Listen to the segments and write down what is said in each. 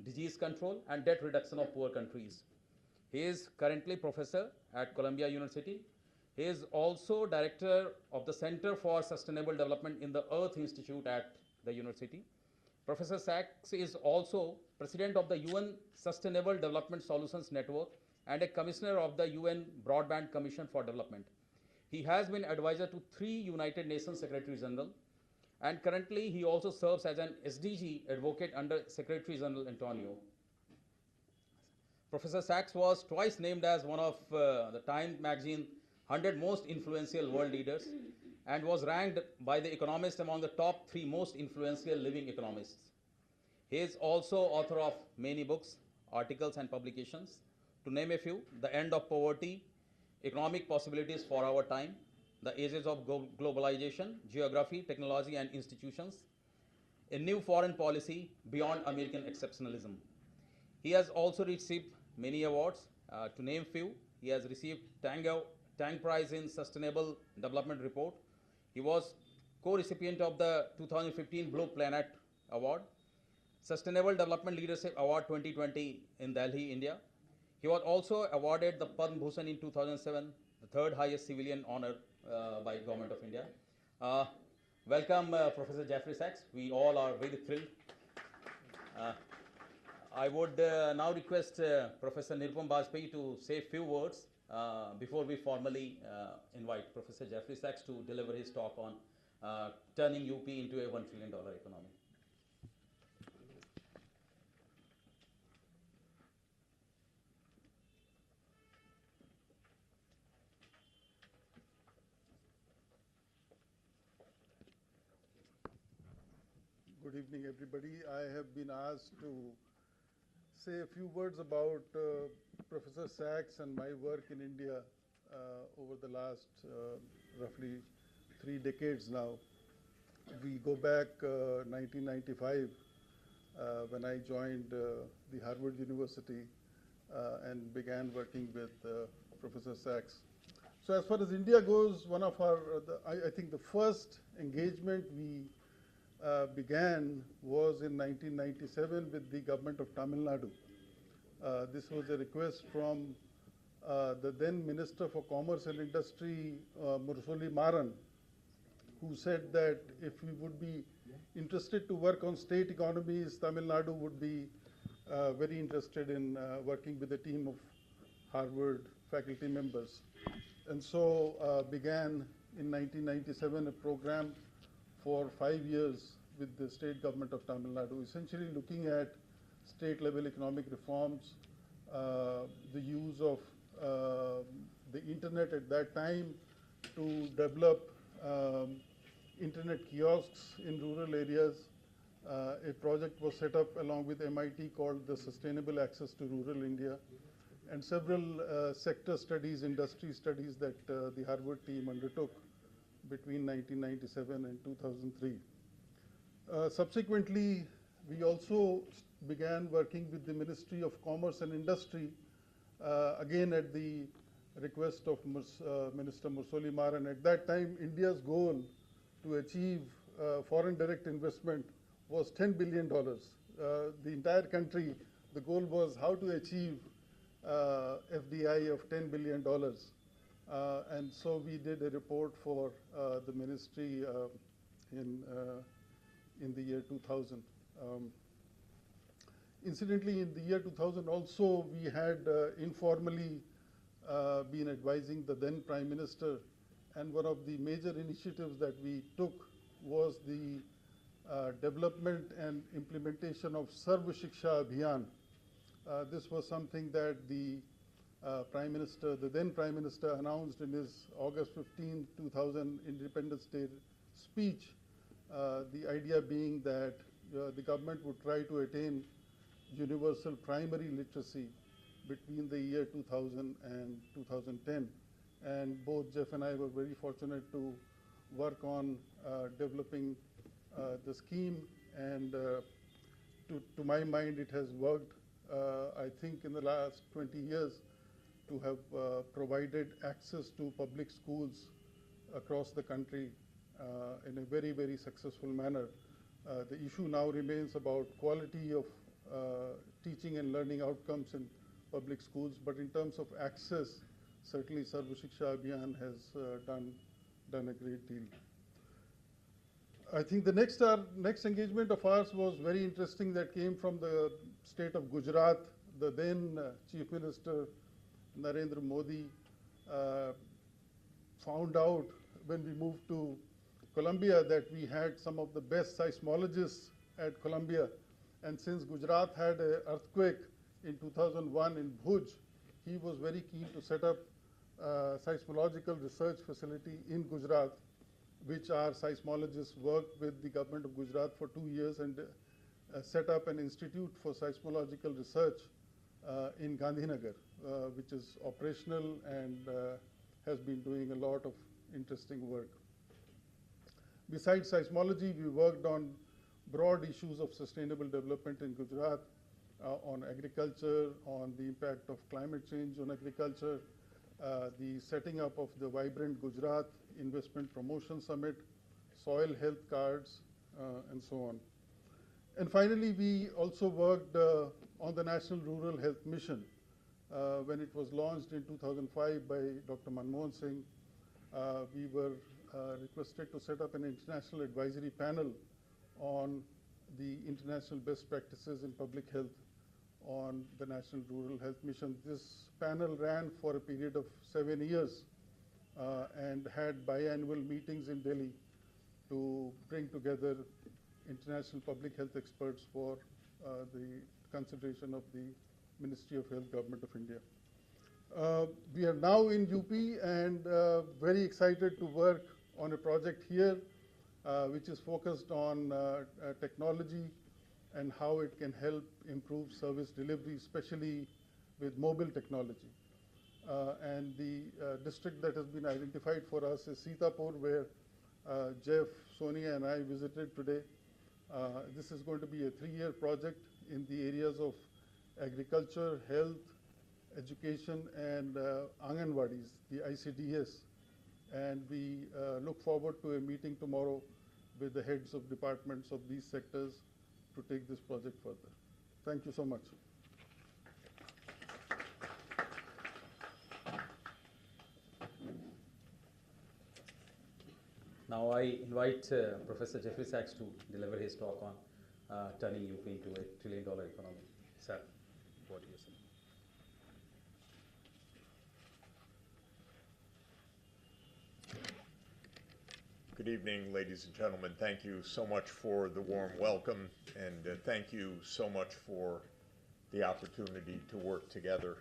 disease control, and debt reduction of poor countries. He is currently professor at Columbia University. He is also director of the Center for Sustainable Development in the Earth Institute at the university. Professor Sachs is also president of the UN Sustainable Development Solutions Network and a commissioner of the UN Broadband Commission for Development. He has been advisor to 3 United Nations Secretary General, and currently he also serves as an SDG advocate under Secretary General Antonio. Professor Sachs was twice named as one of the Time magazine 100 most influential world leaders and was ranked by The Economist among the top 3 most influential living economists. He is also author of many books, articles, and publications. To name a few: The End of Poverty, Economic Possibilities for Our Time, The Ages of Globalization, Geography, Technology, and Institutions, A New Foreign Policy Beyond American Exceptionalism. He has also received many awards. To name few, he has received Tang Prize in Sustainable Development Report. He was co-recipient of the 2015 Blue Planet Award, Sustainable Development Leadership Award 2020 in Delhi, India. He was also awarded the Padma Bhushan in 2007, the third highest civilian honor by Government of India. Welcome, Professor Jeffrey Sachs. We all are very thrilled. I would now request Professor Nirupam Bajpayee to say a few words before we formally invite Professor Jeffrey Sachs to deliver his talk on turning UP into a $1 trillion economy. Good evening, everybody. I have been asked to say a few words about Professor Sachs and my work in India over the last roughly 3 decades now. We go back 1995 when I joined the Harvard University and began working with Professor Sachs. So as far as India goes, one of our, I think the first engagement we began was in 1997 with the government of Tamil Nadu. This was a request from the then Minister for Commerce and Industry, Mursoli Maran, who said that if we would be interested to work on state economies, Tamil Nadu would be very interested in working with a team of Harvard faculty members. And so began in 1997 a program for 5 years with the state government of Tamil Nadu, essentially looking at state-level economic reforms, the use of the internet at that time to develop internet kiosks in rural areas. A project was set up along with MIT called the Sustainable Access to Rural India, and several sector studies, industry studies that the Harvard team undertook between 1997 and 2003. Subsequently, we also began working with the Ministry of Commerce and Industry, again at the request of Minister Mursoli Maran. At that time, India's goal to achieve foreign direct investment was $10 billion. The entire country, the goal was how to achieve FDI of $10 billion. And so we did a report for the ministry in the year 2000. Incidentally, in the year 2000 also, we had informally been advising the then Prime Minister, and one of the major initiatives that we took was the development and implementation of Sarva Shiksha Abhiyan. This was something that the Prime Minister, the then Prime Minister, announced in his August 15, 2000 Independence Day speech, the idea being that the government would try to attain universal primary literacy between the year 2000 and 2010. And both Jeff and I were very fortunate to work on developing the scheme, and to my mind it has worked, I think, in the last 20 years to have provided access to public schools across the country in a very, very successful manner. The issue now remains about quality of teaching and learning outcomes in public schools. But in terms of access, certainly Sarva Shiksha Abhiyan has done a great deal. I think the next engagement of ours was very interesting, that came from the state of Gujarat. The then Chief Minister Narendra Modi found out when we moved to Columbia that we had some of the best seismologists at Columbia. And since Gujarat had an earthquake in 2001 in Bhuj, he was very keen to set up a seismological research facility in Gujarat, which our seismologists worked with the government of Gujarat for 2 years and set up an institute for seismological research in Gandhinagar, which is operational and has been doing a lot of interesting work. Besides seismology, we worked on broad issues of sustainable development in Gujarat, on agriculture, on the impact of climate change on agriculture, the setting up of the Vibrant Gujarat Investment Promotion Summit, soil health cards, and so on. And finally, we also worked on the National Rural Health Mission. When it was launched in 2005 by Dr. Manmohan Singh, we were requested to set up an international advisory panel on the international best practices in public health on the National Rural Health Mission. This panel ran for a period of 7 years and had biannual meetings in Delhi to bring together international public health experts for the consideration of the Ministry of Health, Government of India. We are now in UP and very excited to work on a project here which is focused on technology and how it can help improve service delivery, especially with mobile technology. And the district that has been identified for us is Sitapur, where Jeff, Sonia, and I visited today. This is going to be a 3-year project in the areas of agriculture, health, education, and Anganwadis, the ICDS. And we look forward to a meeting tomorrow with the heads of departments of these sectors to take this project further. Thank you so much. Now I invite Professor Jeffrey Sachs to deliver his talk on turning UP into a $1 trillion economy. Sir, what do you say? Good evening, ladies and gentlemen. Thank you so much for the warm welcome, and thank you so much for the opportunity to work together.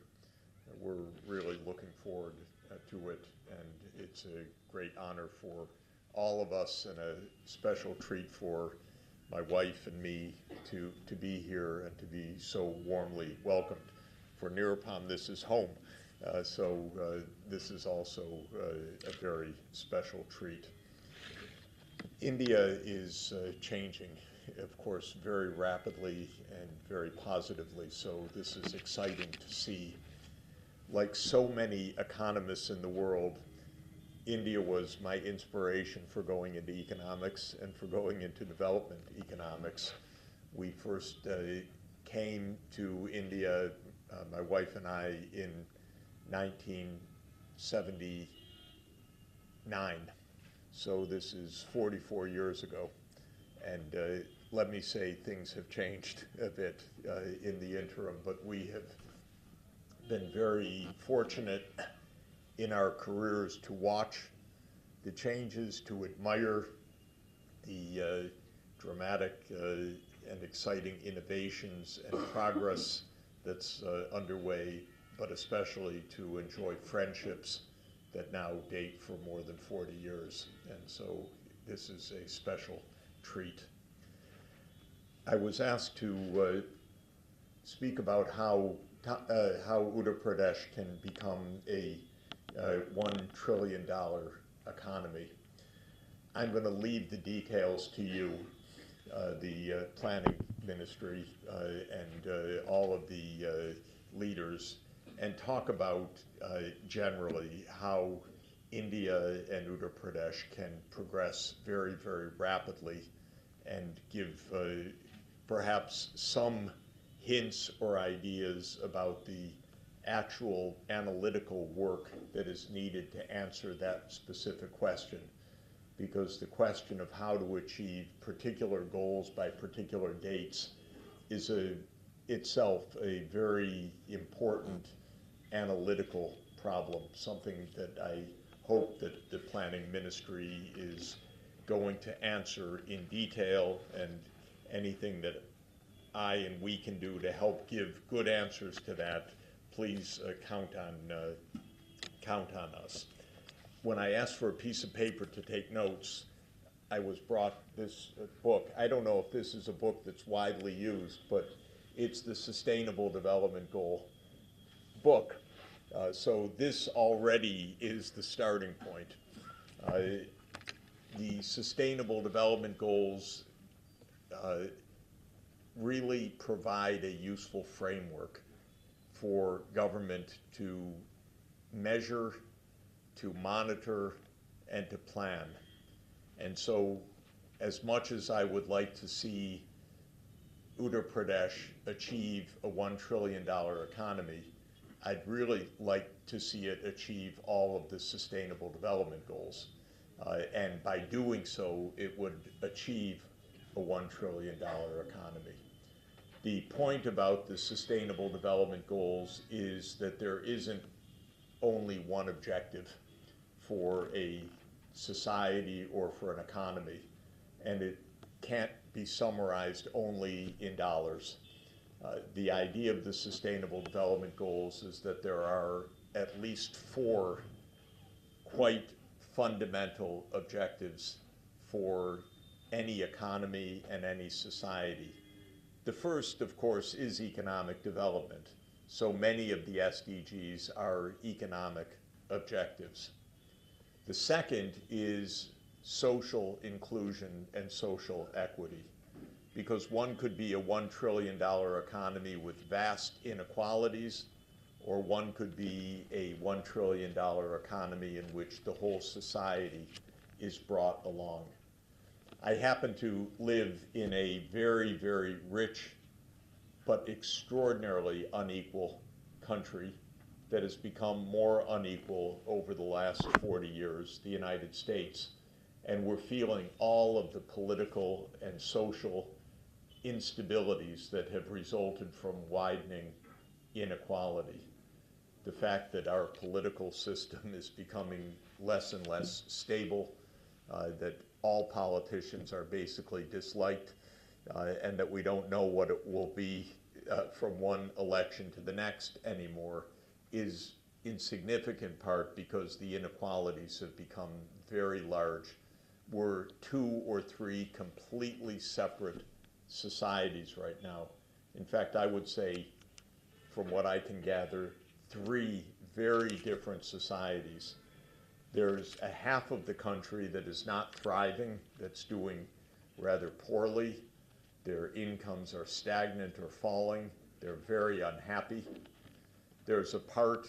We're really looking forward to it, and it's a great honor for all of us and a special treat for my wife and me to be here and to be so warmly welcomed. For Nirupam, this is home, so this is also a very special treat. India is changing, of course, very rapidly and very positively, so this is exciting to see. Like so many economists in the world, India was my inspiration for going into economics and for going into development economics. We first came to India, my wife and I, in 1979. So this is 44 years ago. And let me say things have changed a bit in the interim, but we have been very fortunate in our careers to watch the changes, to admire the dramatic and exciting innovations and progress that's underway, but especially to enjoy friendships that now date for more than 40 years. And so this is a special treat. I was asked to speak about how Uttar Pradesh can become a $1 trillion economy. I'm going to leave the details to you, the planning ministry and all of the leaders, and talk about generally how India and Uttar Pradesh can progress very, very rapidly and give perhaps some hints or ideas about the actual analytical work that is needed to answer that specific question. Because the question of how to achieve particular goals by particular dates is itself a very important analytical problem, something that I hope that the planning ministry is going to answer in detail, and anything that I and we can do to help give good answers to that, please count on us. When I asked for a piece of paper to take notes, I was brought this book. I don't know if this is a book that's widely used, but it's the Sustainable Development Goal book. So this already is the starting point. The Sustainable Development Goals really provide a useful framework for government to measure, to monitor, and to plan. And so, as much as I would like to see Uttar Pradesh achieve a $1 trillion economy, I'd really like to see it achieve all of the Sustainable Development Goals. And by doing so, it would achieve a $1 trillion economy. The point about the Sustainable Development Goals is that there isn't only one objective for a society or for an economy, and it can't be summarized only in dollars. The idea of the Sustainable Development Goals is that there are at least 4 quite fundamental objectives for any economy and any society. The first, of course, is economic development. So many of the SDGs are economic objectives. The second is social inclusion and social equity, because one could be a $1 trillion economy with vast inequalities, or one could be a $1 trillion economy in which the whole society is brought along. I happen to live in a very, very rich but extraordinarily unequal country that has become more unequal over the last 40 years, the United States. And we're feeling all of the political and social instabilities that have resulted from widening inequality. The fact that our political system is becoming less and less stable, that all politicians are basically disliked, and that we don't know what it will be from one election to the next anymore, is in significant part because the inequalities have become very large. We're 2 or 3 completely separate societies right now. In fact, I would say, from what I can gather, 3 very different societies. There's a half of the country that is not thriving, that's doing rather poorly. Their incomes are stagnant or falling. They're very unhappy. There's a part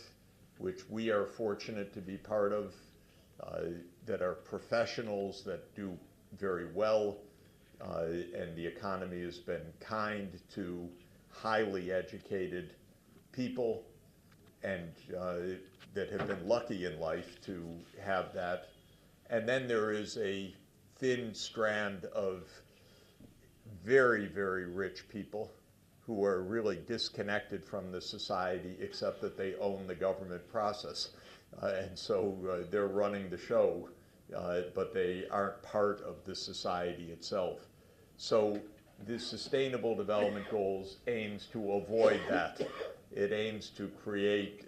which we are fortunate to be part of, that are professionals that do very well, and the economy has been kind to highly educated people, and that have been lucky in life to have that. And then there is a thin strand of very, very rich people who are really disconnected from the society, except that they own the government process. And so they're running the show, but they aren't part of the society itself. So the Sustainable Development Goals aims to avoid that. It aims to create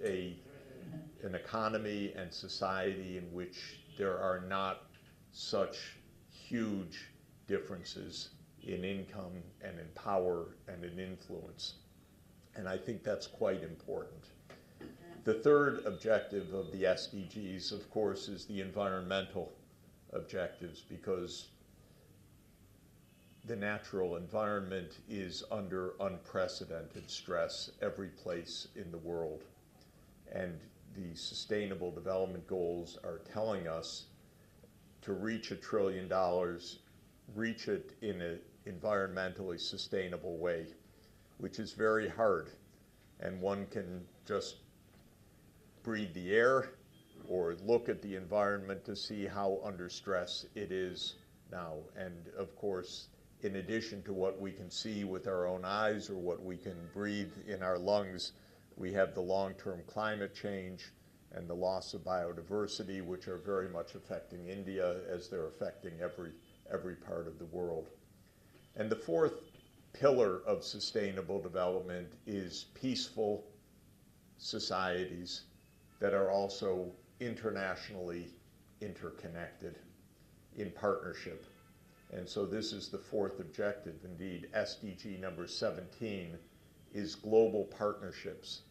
an economy and society in which there are not such huge differences in income and in power and in influence. And I think that's quite important. The third objective of the SDGs, of course, is the environmental objectives, because the natural environment is under unprecedented stress every place in the world. And the Sustainable Development Goals are telling us to reach $1 trillion, reach it in an environmentally sustainable way. which is very hard. And one can just breathe the air or look at the environment to see how under stress it is now. And of course, in addition to what we can see with our own eyes or what we can breathe in our lungs, we have the long-term climate change and the loss of biodiversity, which are very much affecting India as they're affecting every part of the world. And the fourth pillar of sustainable development is peaceful societies that are also internationally interconnected in partnership. And so this is the fourth objective. Indeed, SDG number 17 is global partnerships.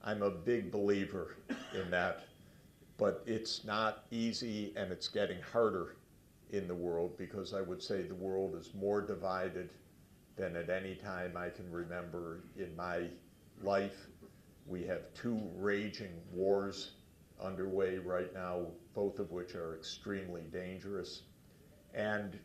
I'm a big believer in that, but it's not easy and it's getting harder in the world, because I would say the world is more divided than at any time I can remember in my life. We have two raging wars underway right now, both of which are extremely dangerous. And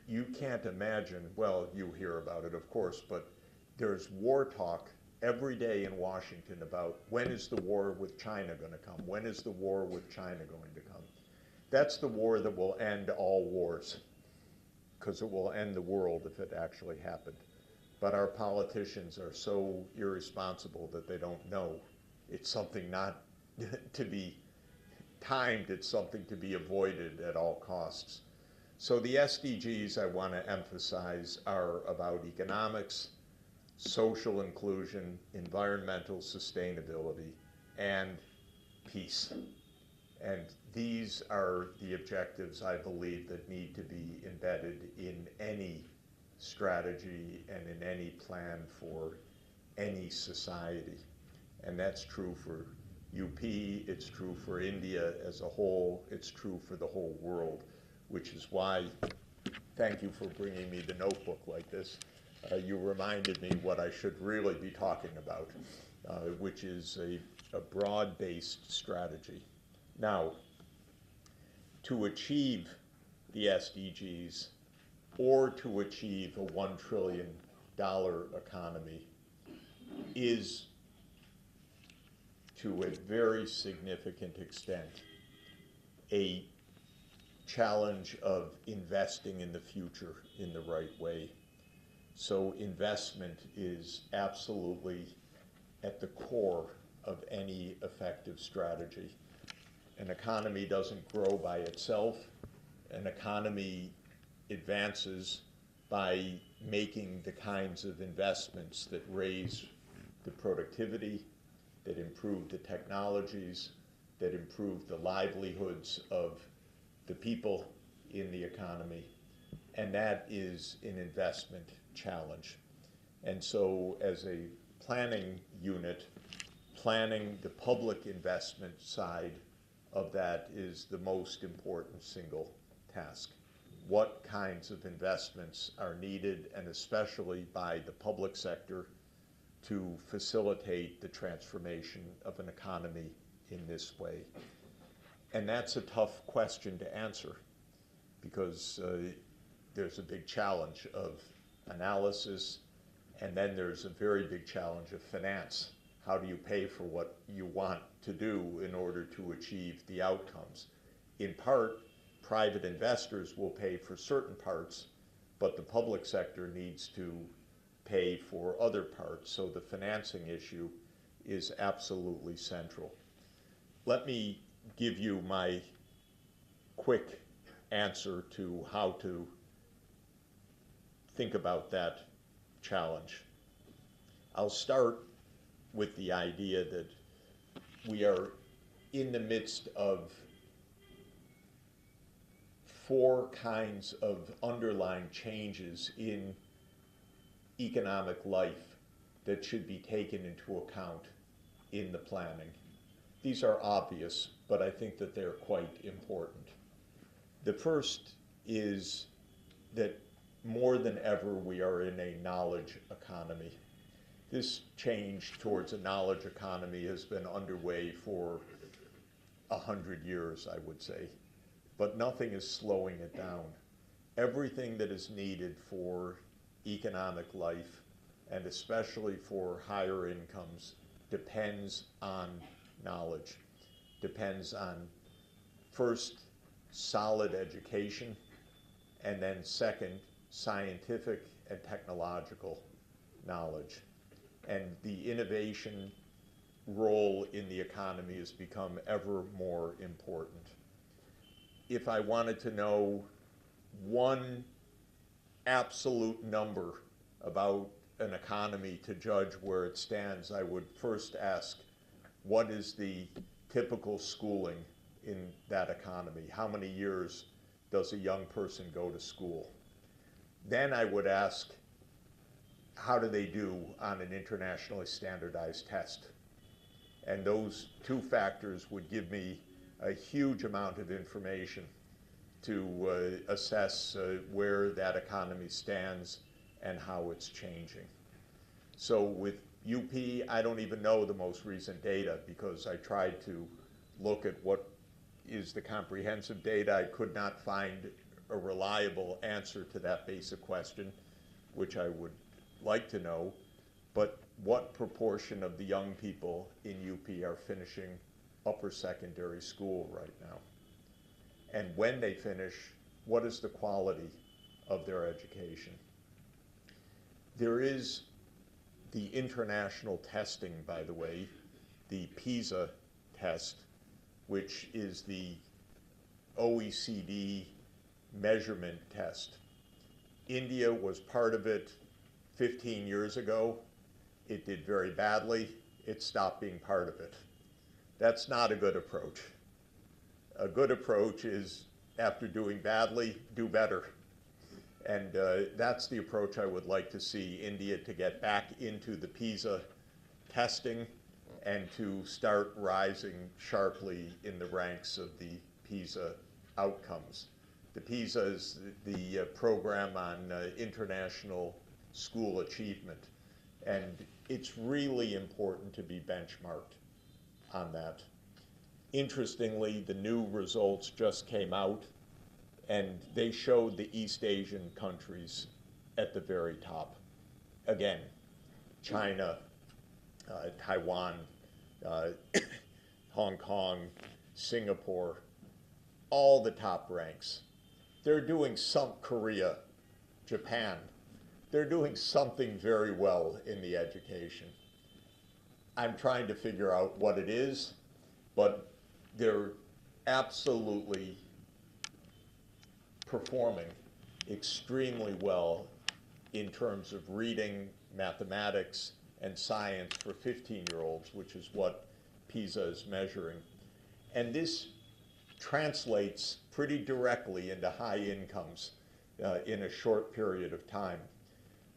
you can't imagine, well, you hear about it, of course, but there's war talk every day in Washington about when is the war with China going to come? When is the war with China going to come? That's the war that will end all wars, because it will end the world if it actually happened. But our politicians are so irresponsible that they don't know. It's something not to be timed, it's something to be avoided at all costs. So the SDGs I want to emphasize are about economics, social inclusion, environmental sustainability, and peace. And these are the objectives, I believe, that need to be embedded in any strategy and in any plan for any society. And that's true for UP, it's true for India as a whole, it's true for the whole world, which is why, thank you for bringing me the notebook like this. You reminded me what I should really be talking about, which is a broad-based strategy. Now, to achieve the SDGs or to achieve a $1 trillion economy is, to a very significant extent, a challenge of investing in the future in the right way. So investment is absolutely at the core of any effective strategy. An economy doesn't grow by itself. An economy advances by making the kinds of investments that raise the productivity, that improve the technologies, that improve the livelihoods of the people in the economy. And that is an investment challenge. And so as a planning unit, planning the public investment side of that is the most important single task. What kinds of investments are needed, and especially by the public sector, to facilitate the transformation of an economy in this way? And that's a tough question to answer, because there's a big challenge of analysis, and then there's a very big challenge of finance. How do you pay for what you want to do in order to achieve the outcomes? In part, private investors will pay for certain parts, but the public sector needs to pay for other parts. So the financing issue is absolutely central. Let me give you my quick answer to how to think about that challenge. I'll start with the idea that we are in the midst of four kinds of underlying changes in economic life that should be taken into account in the planning. These are obvious, but I think that they're quite important. The first is that more than ever we are in a knowledge economy. This change towards a knowledge economy has been underway for 100 years, I would say, but nothing is slowing it down. Everything that is needed for economic life and especially for higher incomes, depends on knowledge, depends on first, solid education, and then second, scientific and technological knowledge. And the innovation role in the economy has become ever more important. If I wanted to know one absolute number about an economy to judge where it stands, I would first ask, what is the typical schooling in that economy? How many years does a young person go to school? Then I would ask, how do they do on an internationally standardized test? And those two factors would give me a huge amount of information to assess where that economy stands and how it's changing. So with UP, I don't even know the most recent data because I tried to look at what is the comprehensive data. I could not find a reliable answer to that basic question, which I would like to know. But what proportion of the young people in UP are finishing upper secondary school right now? And when they finish, what is the quality of their education? There is the international testing, by the way, the PISA test, which is the OECD measurement test. India was part of it 15 years ago. It did very badly. It stopped being part of it. That's not a good approach. A good approach is, after doing badly, do better. And that's the approach I would like to see India to get back into the PISA testing and to start rising sharply in the ranks of the PISA outcomes. The PISA is the program on international school achievement, and it's really important to be benchmarked on that. Interestingly, the new results just came out, and they showed the East Asian countries at the very top. Again, China, Taiwan, Hong Kong, Singapore, all the top ranks. They're doing Korea, Japan, they're doing something very well in the education. I'm trying to figure out what it is, but they're absolutely performing extremely well in terms of reading, mathematics, and science for 15-year-olds, which is what PISA is measuring. And this translates pretty directly into high incomes in a short period of time.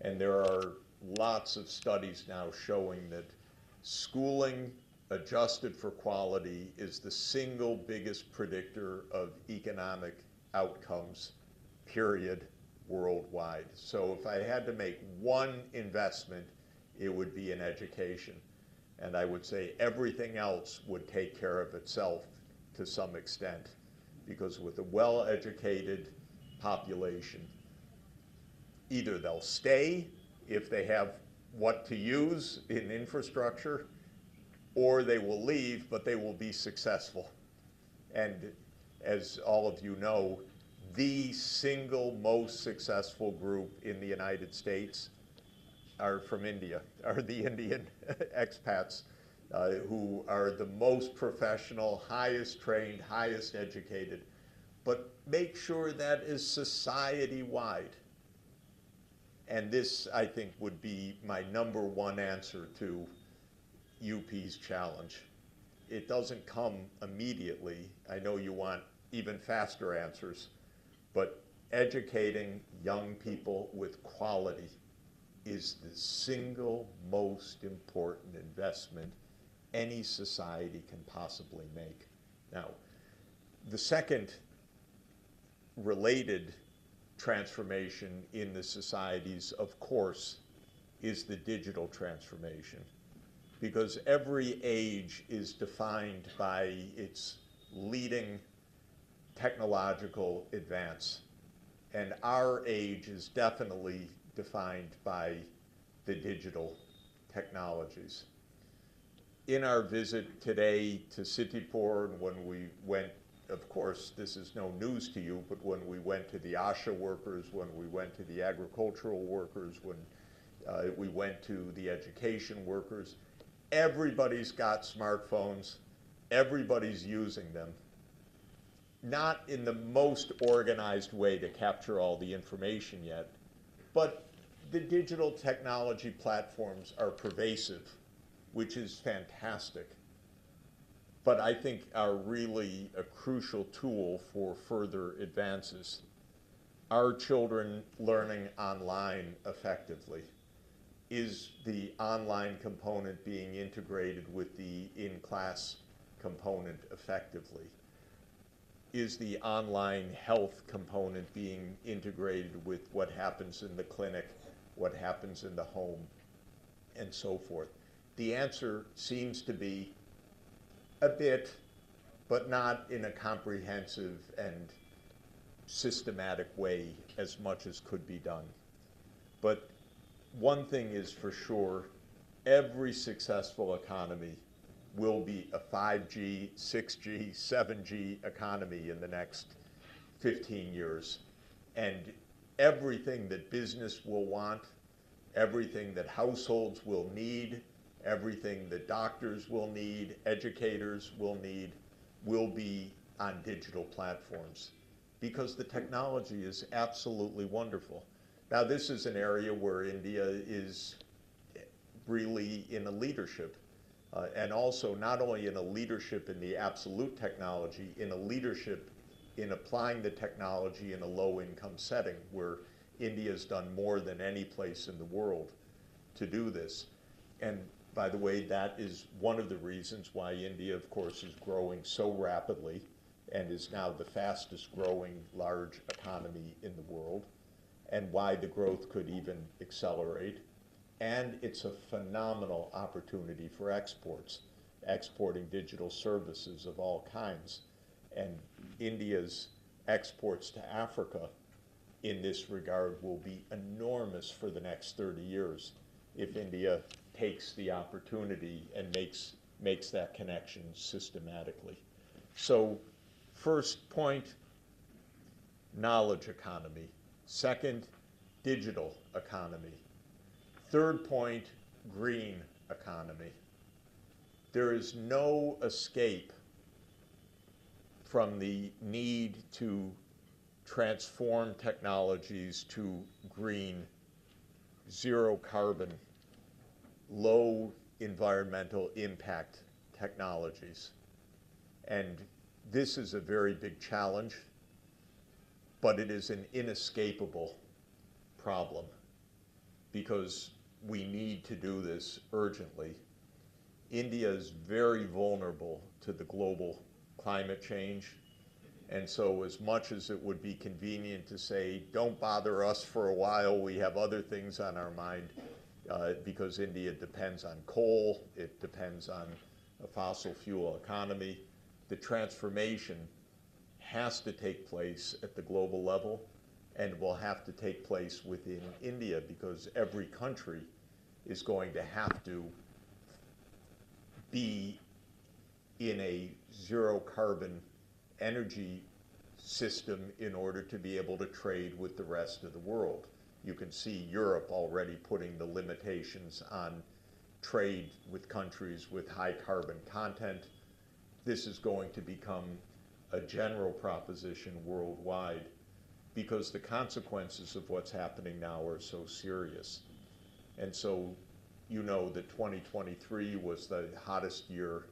And there are lots of studies now showing that schooling adjusted for quality is the single biggest predictor of economic outcomes, period, worldwide. So if I had to make one investment, it would be in education. And I would say everything else would take care of itself to some extent, because with a well-educated population, either they'll stay if they have what to use in infrastructure, or they will leave, but they will be successful. And as all of you know, the single most successful group in the United States are from India, are the Indian expats who are the most professional, highest trained, highest educated. But make sure that is society-wide. And this, I think, would be my #1 answer to UP's challenge. It doesn't come immediately. I know you want even faster answers, but educating young people with quality is the single most important investment any society can possibly make. Now, the second related transformation in the societies, of course, is the digital transformation, because every age is defined by its leading technological advance. And our age is definitely defined by the digital technologies. In our visit today to Sitipur, and when we went, of course, this is no news to you, but when we went to the ASHA workers, when we went to the agricultural workers, when we went to the education workers, everybody's got smartphones, everybody's using them. Not in the most organized way to capture all the information yet, but the digital technology platforms are pervasive, which is fantastic, but I think are really a crucial tool for further advances. Are children learning online effectively? Is the online component being integrated with the in-class component effectively? Is the online health component being integrated with what happens in the clinic, what happens in the home, and so forth? The answer seems to be a bit, but not in a comprehensive and systematic way as much as could be done. But one thing is for sure, every successful economy will be a 5G, 6G, 7G economy in the next 15 years. And everything that business will want, everything that households will need, everything that doctors will need, educators will need, will be on digital platforms, because the technology is absolutely wonderful. Now, this is an area where India is really in a leadership, and also not only in a leadership in the absolute technology, in a leadership in applying the technology in a low-income setting, where India has done more than any place in the world to do this. And by the way, that is one of the reasons why India, of course, is growing so rapidly and is now the fastest growing large economy in the world, and why the growth could even accelerate. And it's a phenomenal opportunity for exports, exporting digital services of all kinds. And India's exports to Africa in this regard will be enormous for the next 30 years if India takes the opportunity and makes that connection systematically. So first point, knowledge economy. Second, digital economy. Third point, green economy. There is no escape from the need to transform technologies to green, zero carbon, low environmental impact technologies. And this is a very big challenge, but it is an inescapable problem because we need to do this urgently. India is very vulnerable to the global climate change. And so as much as it would be convenient to say, don't bother us for a while, we have other things on our mind, because India depends on coal, it depends on a fossil fuel economy, the transformation has to take place at the global level and will have to take place within India, because every country is going to have to be in a zero carbon energy system in order to be able to trade with the rest of the world. You can see Europe already putting the limitations on trade with countries with high carbon content. This is going to become a general proposition worldwide because the consequences of what's happening now are so serious. And so you know that 2023 was the hottest year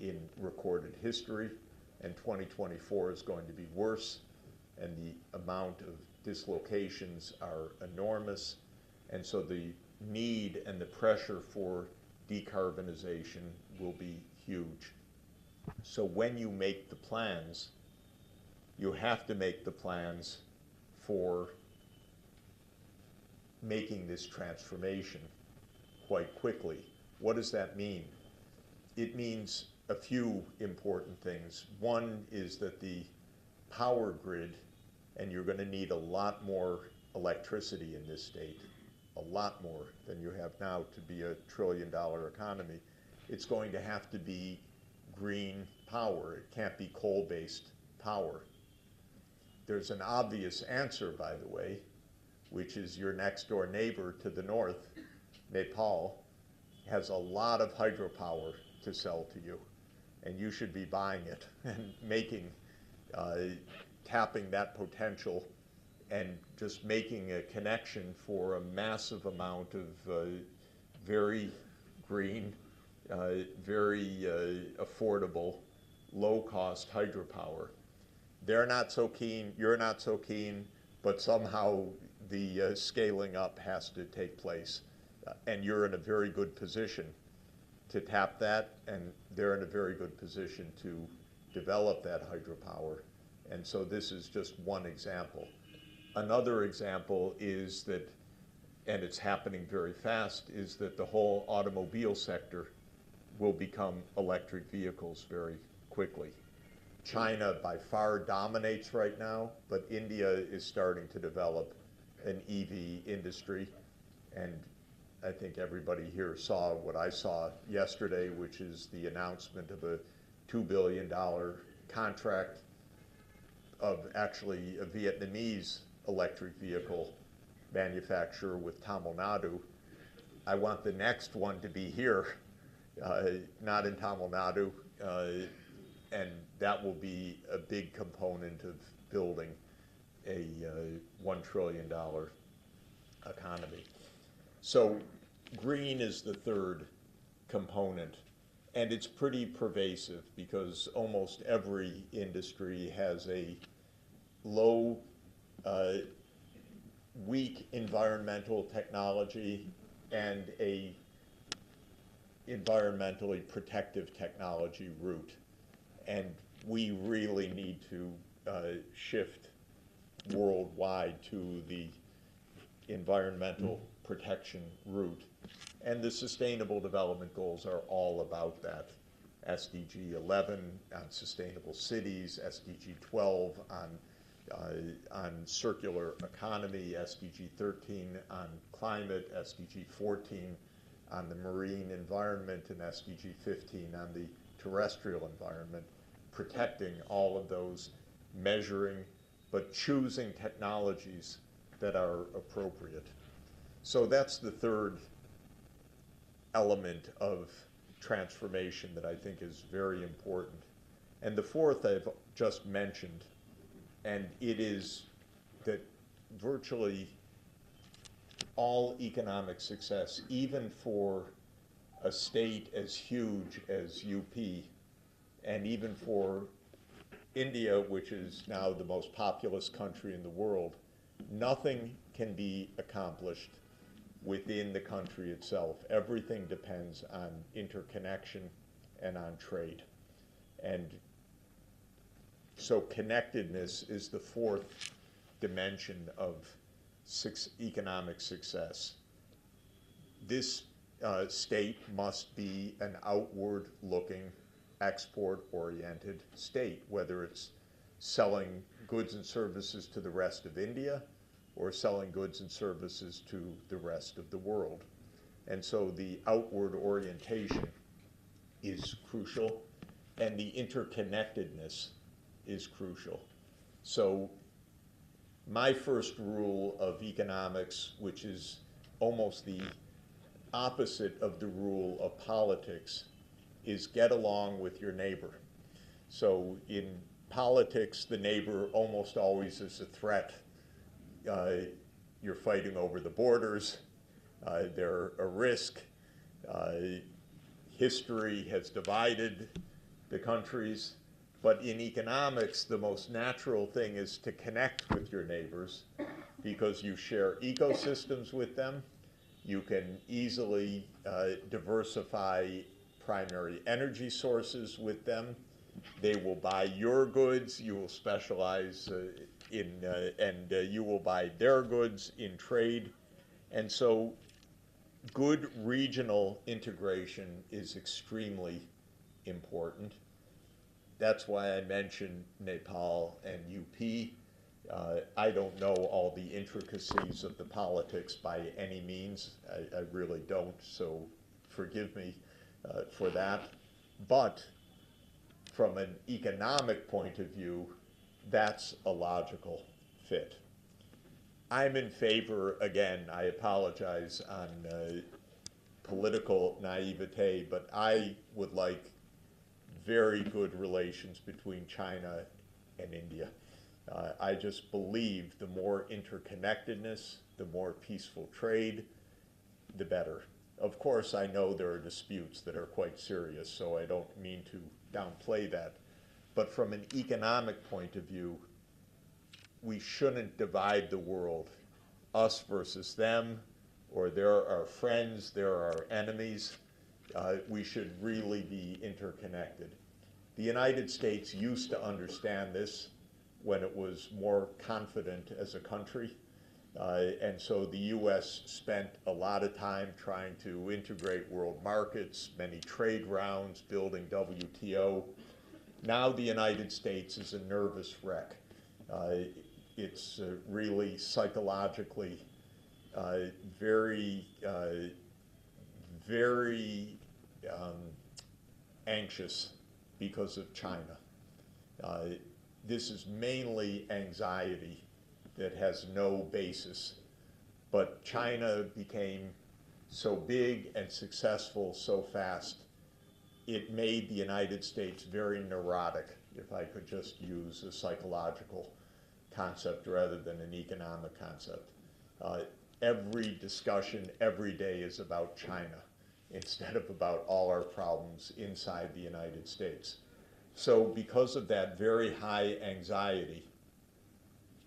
in recorded history, and 2024 is going to be worse, and the amount of dislocations are enormous, and so the need and the pressure for decarbonization will be huge. So when you make the plans, you have to make the plans for making this transformation quite quickly. What does that mean? It means a few important things. One is that the power grid, and you're going to need a lot more electricity in this state, a lot more than you have now to be a trillion-dollar economy. It's going to have to be green power. It can't be coal-based power. There's an obvious answer, by the way, which is your next door neighbor to the north, Nepal, has a lot of hydropower to sell to you, and you should be buying it and making, tapping that potential and just making a connection for a massive amount of very green, very affordable, low-cost hydropower. They're not so keen, you're not so keen, but somehow the scaling up has to take place. And you're in a very good position to tap that, and they're in a very good position to develop that hydropower. And so this is just one example. Another example is that, and it's happening very fast, is that the whole automobile sector will become electric vehicles very quickly. China by far dominates right now, but India is starting to develop an EV industry. And I think everybody here saw what I saw yesterday, which is the announcement of a $2 billion contract of actually a Vietnamese electric vehicle manufacturer with Tamil Nadu. I want the next one to be here, not in Tamil Nadu, and that will be a big component of building a $1 trillion economy. So green is the third component, and it's pretty pervasive because almost every industry has a low, weak environmental technology and a environmentally protective technology route. And we really need to shift worldwide to the environmental protection route. And the Sustainable Development Goals are all about that. SDG 11 on sustainable cities, SDG 12 on circular economy, SDG 13 on climate, SDG 14 on the marine environment, and SDG 15 on the terrestrial environment, protecting all of those, measuring, but choosing technologies that are appropriate. So that's the third element of transformation that I think is very important. And the fourth I've just mentioned, and it is that virtually all economic success, even for a state as huge as UP, and even for India, which is now the most populous country in the world, nothing can be accomplished within the country itself. Everything depends on interconnection and on trade. And so connectedness is the fourth dimension of economic success. This state must be an outward-looking, export-oriented state, whether it's selling goods and services to the rest of India or selling goods and services to the rest of the world. And so the outward orientation is crucial, and the interconnectedness is crucial. So my first rule of economics, which is almost the opposite of the rule of politics, is get along with your neighbor. So in politics, the neighbor almost always is a threat. You're fighting over the borders. They're a risk. History has divided the countries. But in economics, the most natural thing is to connect with your neighbors because you share ecosystems with them. You can easily diversify primary energy sources with them. They will buy your goods. You will specialize and you will buy their goods in trade. And so good regional integration is extremely important. That's why I mentioned Nepal and UP. I don't know all the intricacies of the politics by any means. I really don't, so forgive me for that. But from an economic point of view, that's a logical fit. I'm in favor, again, I apologize on political naivete, but I would like very good relations between China and India. I just believe the more interconnectedness, the more peaceful trade, the better. Of course, I know there are disputes that are quite serious, so I don't mean to downplay that. But from an economic point of view, we shouldn't divide the world, us versus them, or there are friends, there are enemies. We should really be interconnected. The United States used to understand this when it was more confident as a country. And so the US spent a lot of time trying to integrate world markets, many trade rounds, building WTO. Now the United States is a nervous wreck. It's really psychologically very anxious because of China. This is mainly anxiety that has no basis, but China became so big and successful so fast, it made the United States very neurotic, if I could just use a psychological concept rather than an economic concept. Every discussion every day is about China instead of about all our problems inside the United States. So because of that very high anxiety,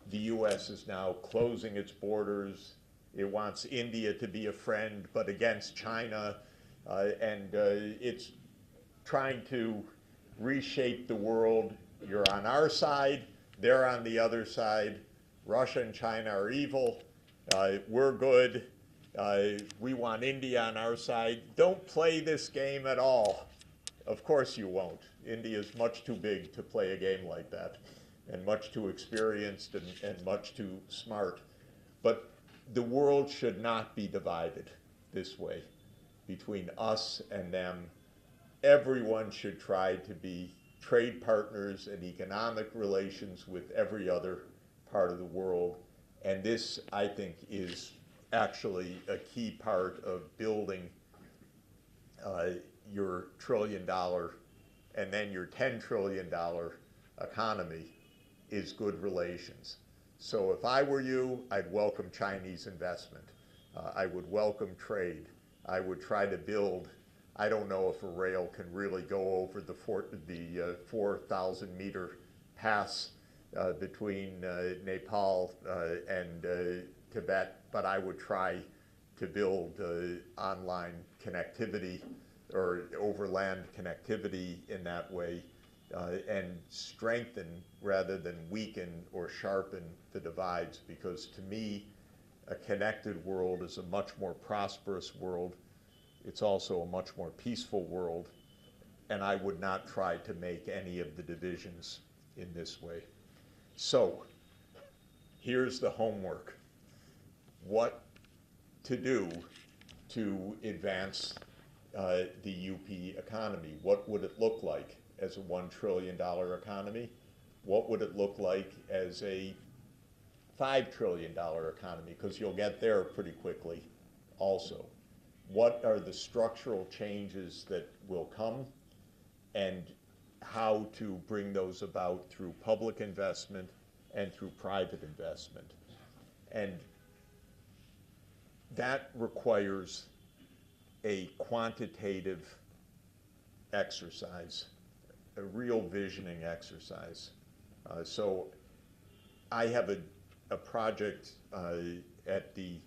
the US is now closing its borders. It wants India to be a friend, but against China, and it's trying to reshape the world. You're on our side, they're on the other side. Russia and China are evil. We're good. We want India on our side. Don't play this game at all. Of course you won't. India is much too big to play a game like that, and much too experienced and much too smart. But the world should not be divided this way between us and them. Everyone should try to be trade partners and economic relations with every other part of the world. And this, I think, is actually a key part of building your $1 trillion and then your $10 trillion economy is good relations. So if I were you, I'd welcome Chinese investment. I would welcome trade. I would try to build, I don't know if a rail can really go over the 4,000 meter pass between Nepal and Tibet, but I would try to build online connectivity or overland connectivity in that way and strengthen rather than weaken or sharpen the divides, because to me, a connected world is a much more prosperous world. It's also a much more peaceful world, and I would not try to make any of the divisions in this way. So, here's the homework. What to do to advance the UP economy? What would it look like as a $1 trillion economy? What would it look like as a $5 trillion economy? Because you'll get there pretty quickly also. What are the structural changes that will come, and how to bring those about through public investment and through private investment? And that requires a quantitative exercise, a real visioning exercise. So I have a project at the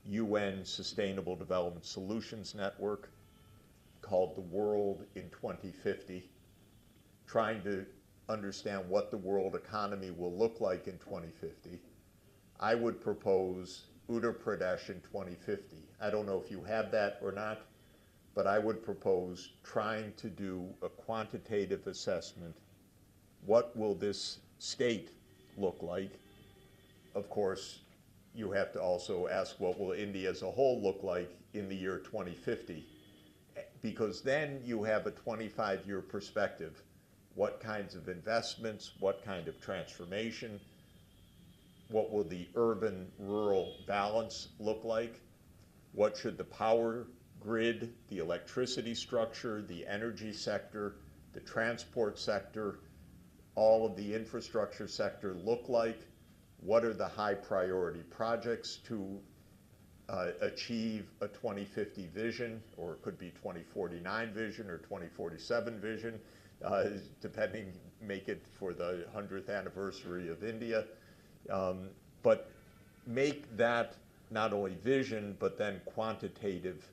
UN Sustainable Development Solutions Network called The World in 2050, trying to understand what the world economy will look like in 2050. I would propose Uttar Pradesh in 2050. I don't know if you have that or not, but I would propose trying to do a quantitative assessment. What will this state look like of course, you have to also ask what will India as a whole look like in the year 2050? Because then you have a 25-year perspective. What kinds of investments, what kind of transformation, what will the urban-rural balance look like? What should the power grid, the electricity structure, the energy sector, the transport sector, all of the infrastructure sector look like? What are the high priority projects to achieve a 2050 vision, or it could be 2049 vision or 2047 vision, depending, make it for the 100th anniversary of India. But make that not only vision, but then quantitative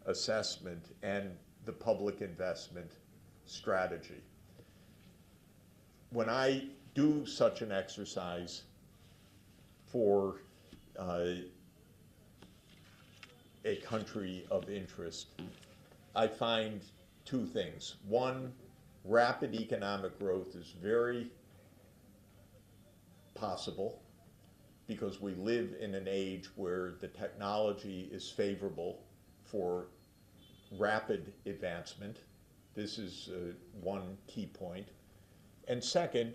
assessment and the public investment strategy. When I do such an exercise for a country of interest, I find two things. One, rapid economic growth is very possible because we live in an age where the technology is favorable for rapid advancement. This is one key point. And second,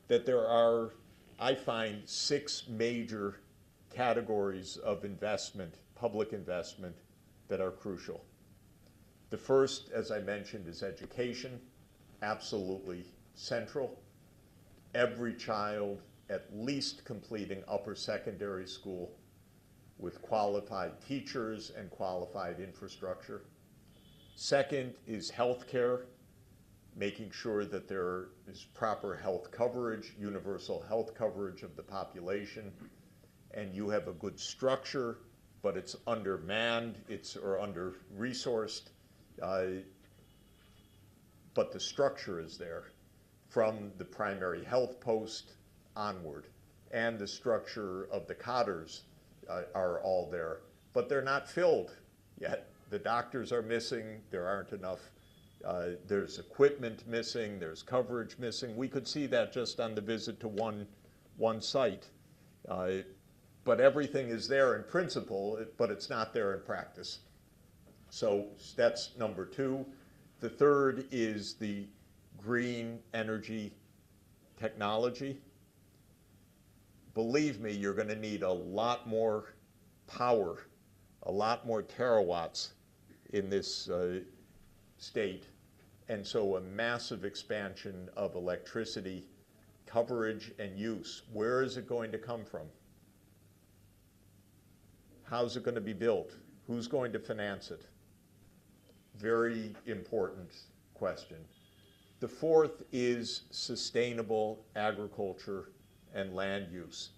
that there are, I find, 6 major categories of investment, public investment, that are crucial. The first, as I mentioned, is education, absolutely central. Every child at least completing upper secondary school with qualified teachers and qualified infrastructure. Second is healthcare, making sure that there is proper health coverage, universal health coverage of the population, and you have a good structure, but it's undermanned, or under-resourced, but the structure is there from the primary health post onward, and the structure of the cadres are all there, but they're not filled yet. The doctors are missing, there aren't enough, there's equipment missing, there's coverage missing. We could see that just on the visit to one site. But everything is there in principle, but it's not there in practice. So that's number 2. The third is the green energy technology. Believe me, you're going to need a lot more power, a lot more terawatts in this state. And so a massive expansion of electricity coverage and use. Where is it going to come from? How's it going to be built? Who's going to finance it? Very important question. The fourth is sustainable agriculture and land use.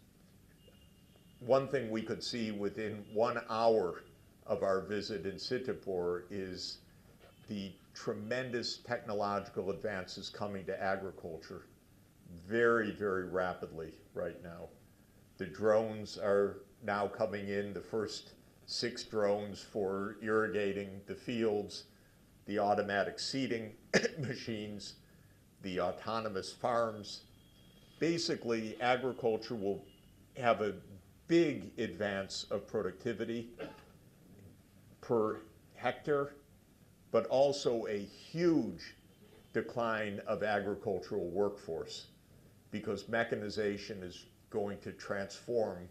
One thing we could see within 1 hour of our visit in Sitapur is the tremendous technological advances coming to agriculture very, very rapidly right now. The drones are now coming in, the first 6 drones for irrigating the fields, the automatic seeding machines, the autonomous farms. Basically, agriculture will have a big advance of productivity per hectare, but also a huge decline of agricultural workforce because mechanization is going to transform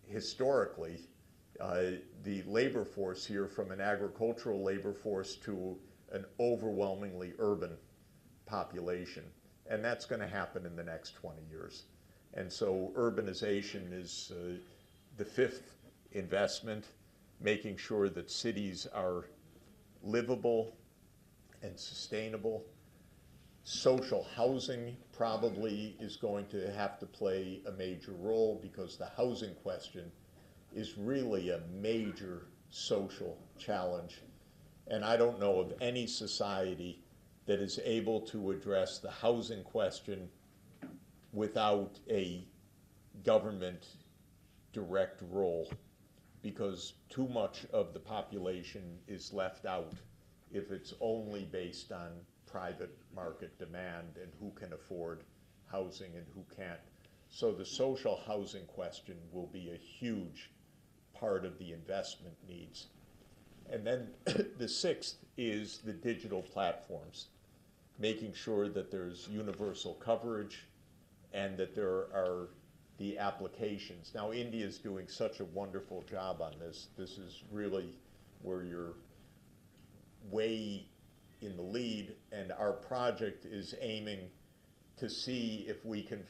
historically the labor force here from an agricultural labor force to an overwhelmingly urban population. And that's going to happen in the next 20 years. And so urbanization is the 5th investment, making sure that cities are livable and sustainable. Social housing probably is going to have to play a major role because the housing question is really a major social challenge. And I don't know of any society that is able to address the housing question without a government direct role, because too much of the population is left out if it's only based on private market demand and who can afford housing and who can't. So the social housing question will be a huge part of the investment needs. And then the sixth is the digital platforms, making sure that there's universal coverage and that there are the applications. Now, India is doing such a wonderful job on this. This is really where you're way in the lead, and our project is aiming to see if we can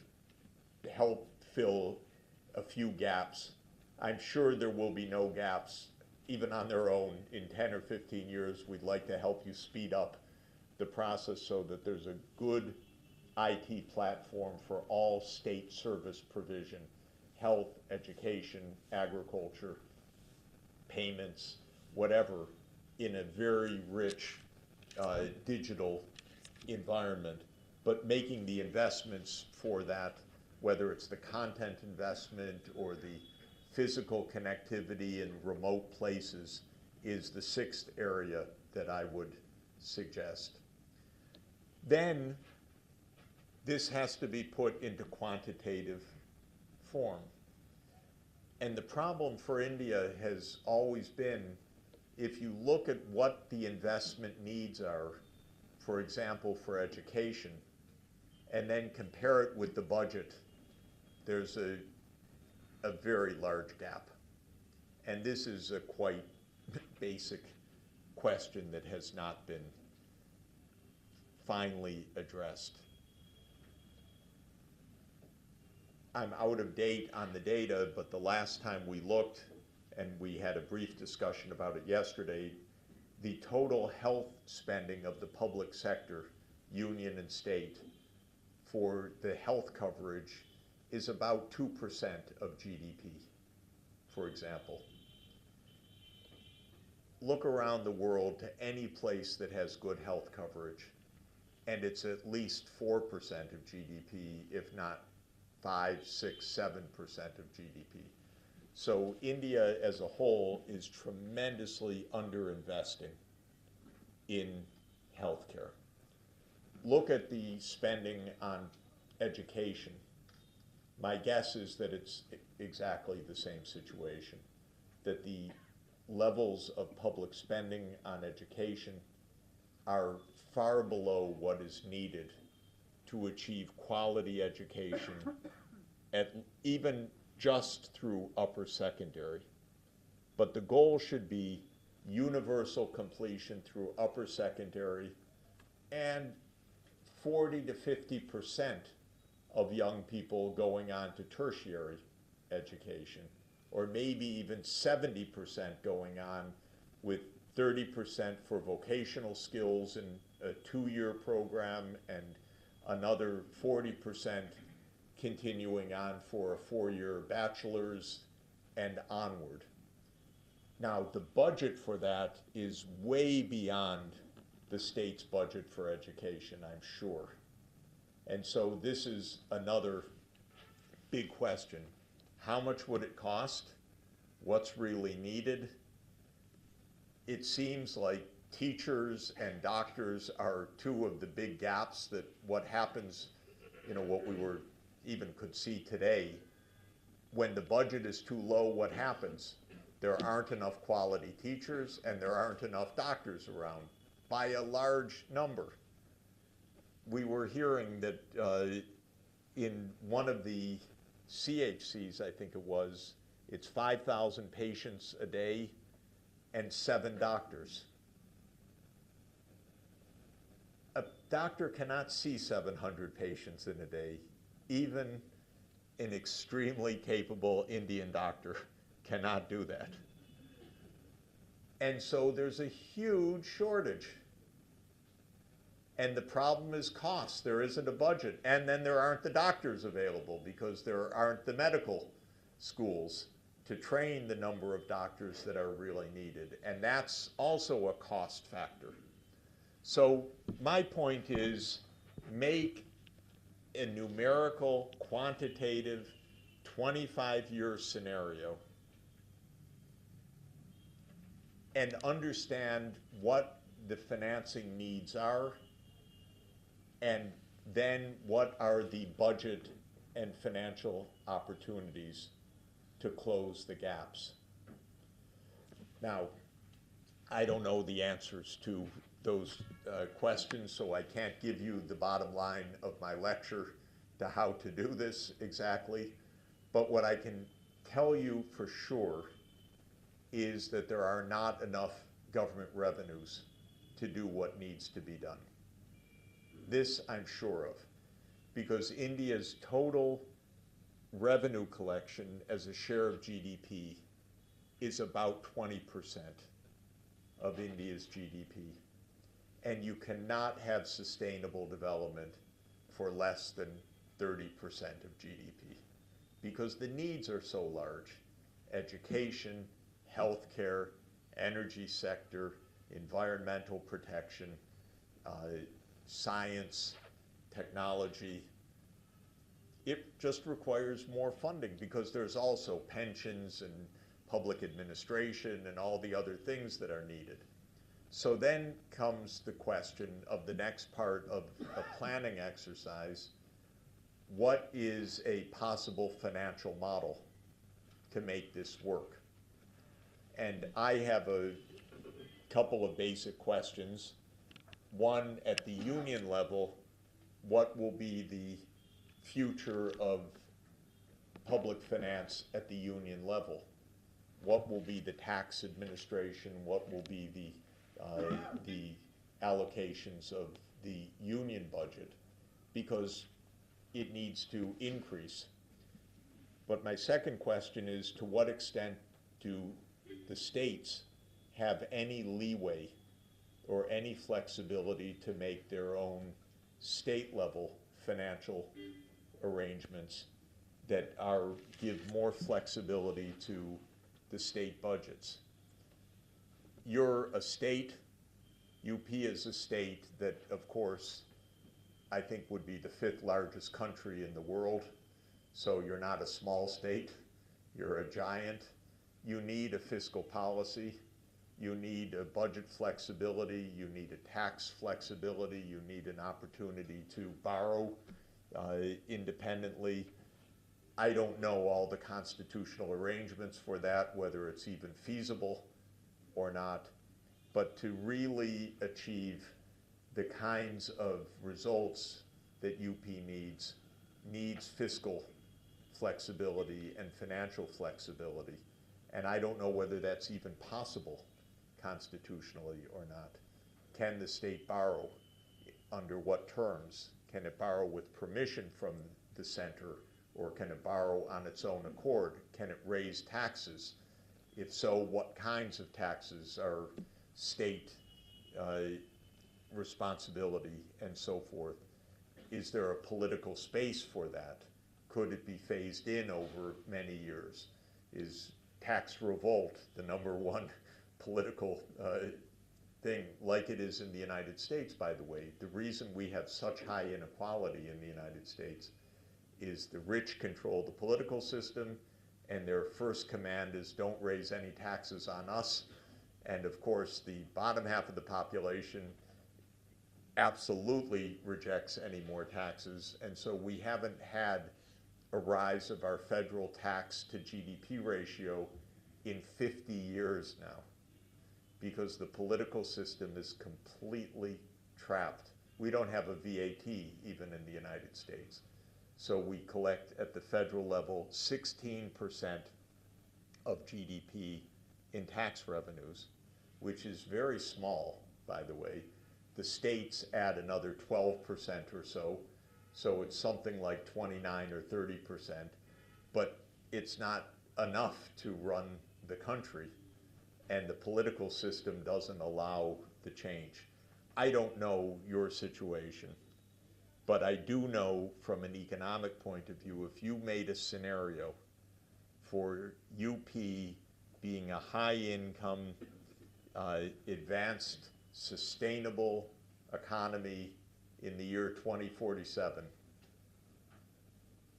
help fill a few gaps. I'm sure there will be no gaps, even on their own. In 10 or 15 years, we'd like to help you speed up the process so that there's a good IT platform for all state service provision, health, education, agriculture, payments, whatever, in a very rich digital environment, but making the investments for that, whether it's the content investment or the physical connectivity in remote places, is the sixth area that I would suggest. Then this has to be put into quantitative form. And the problem for India has always been, if you look at what the investment needs are, for example, for education, and then compare it with the budget, there's a very large gap. And this is a quite basic question that has not been finally addressed. I'm out of date on the data, but the last time we looked, and we had a brief discussion about it yesterday, the total health spending of the public sector, union and state, for the health coverage is about 2% of GDP, for example. Look around the world to any place that has good health coverage, and it's at least 4% of GDP, if not 5, 6, 7% of GDP. So India as a whole is tremendously underinvesting in healthcare. Look at the spending on education. My guess is that it's exactly the same situation, that the levels of public spending on education are far below what is needed to achieve quality education, even just through upper secondary. But the goal should be universal completion through upper secondary, and 40 to 50% of young people going on to tertiary education, or maybe even 70% going on, with 30% for vocational skills in a 2-year program and another 40% continuing on for a 4-year bachelor's and onward. Now, the budget for that is way beyond the state's budget for education, I'm sure. And so this is another big question. How much would it cost? What's really needed? It seems like teachers and doctors are two of the big gaps that what happens, what we were even could see today. When the budget is too low, what happens? There aren't enough quality teachers and there aren't enough doctors around by a large number. We were hearing that in one of the CHCs, I think it was, it's 5,000 patients a day and 7 doctors. A doctor cannot see 700 patients in a day. Even an extremely capable Indian doctor cannot do that. And so there's a huge shortage. And the problem is cost. There isn't a budget. And then there aren't the doctors available because there aren't the medical schools to train the number of doctors that are really needed. And that's also a cost factor. So my point is, make a numerical, quantitative, 25-year scenario and understand what the financing needs are, and then what are the budget and financial opportunities to close the gaps. Now, I don't know the answers to those questions, so I can't give you the bottom line of my lecture to how to do this exactly. But what I can tell you for sure is that there are not enough government revenues to do what needs to be done. This I'm sure of, because India's total revenue collection as a share of GDP is about 20% of India's GDP. And you cannot have sustainable development for less than 30% of GDP, because the needs are so large. Education, healthcare, energy sector, environmental protection, science, technology. It just requires more funding, because there's also pensions and public administration and all the other things that are needed. So then comes the question of the next part of a planning exercise. What is a possible financial model to make this work? And I have a couple of basic questions. One, at the union level, what will be the future of public finance at the union level? What will be the tax administration? What will be the allocations of the union budget? Because it needs to increase. But my second question is, to what extent do the states have any leeway or any flexibility to make their own state level financial arrangements that give more flexibility to the state budgets? You're a state, UP is a state that, of course, I think would be the 5th largest country in the world. So you're not a small state, you're a giant. You need a fiscal policy, you need a budget flexibility, you need a tax flexibility, you need an opportunity to borrow independently. I don't know all the constitutional arrangements for that, whether it's even feasible or not, but to really achieve the kinds of results that UP needs fiscal flexibility and financial flexibility. And I don't know whether that's even possible constitutionally or not. Can the state borrow? Under what terms? Can it borrow with permission from the center, or can it borrow on its own accord? Can it raise taxes? If so, what kinds of taxes are state responsibility and so forth? Is there a political space for that? Could it be phased in over many years? Is tax revolt the #1 political thing, like it is in the United States, by the way? The reason we have such high inequality in the United States is the rich control the political system, and their first command is don't raise any taxes on us. And of course, the bottom half of the population absolutely rejects any more taxes. And so we haven't had a rise of our federal tax to GDP ratio in 50 years now, because the political system is completely trapped. We don't have a VAT even in the United States. So we collect at the federal level 16% of GDP in tax revenues, which is very small, by the way. The states add another 12% or so, so it's something like 29 or 30%, but it's not enough to run the country, and the political system doesn't allow the change. I don't know your situation, but I do know from an economic point of view, if you made a scenario for UP being a high-income, advanced, sustainable economy in the year 2047,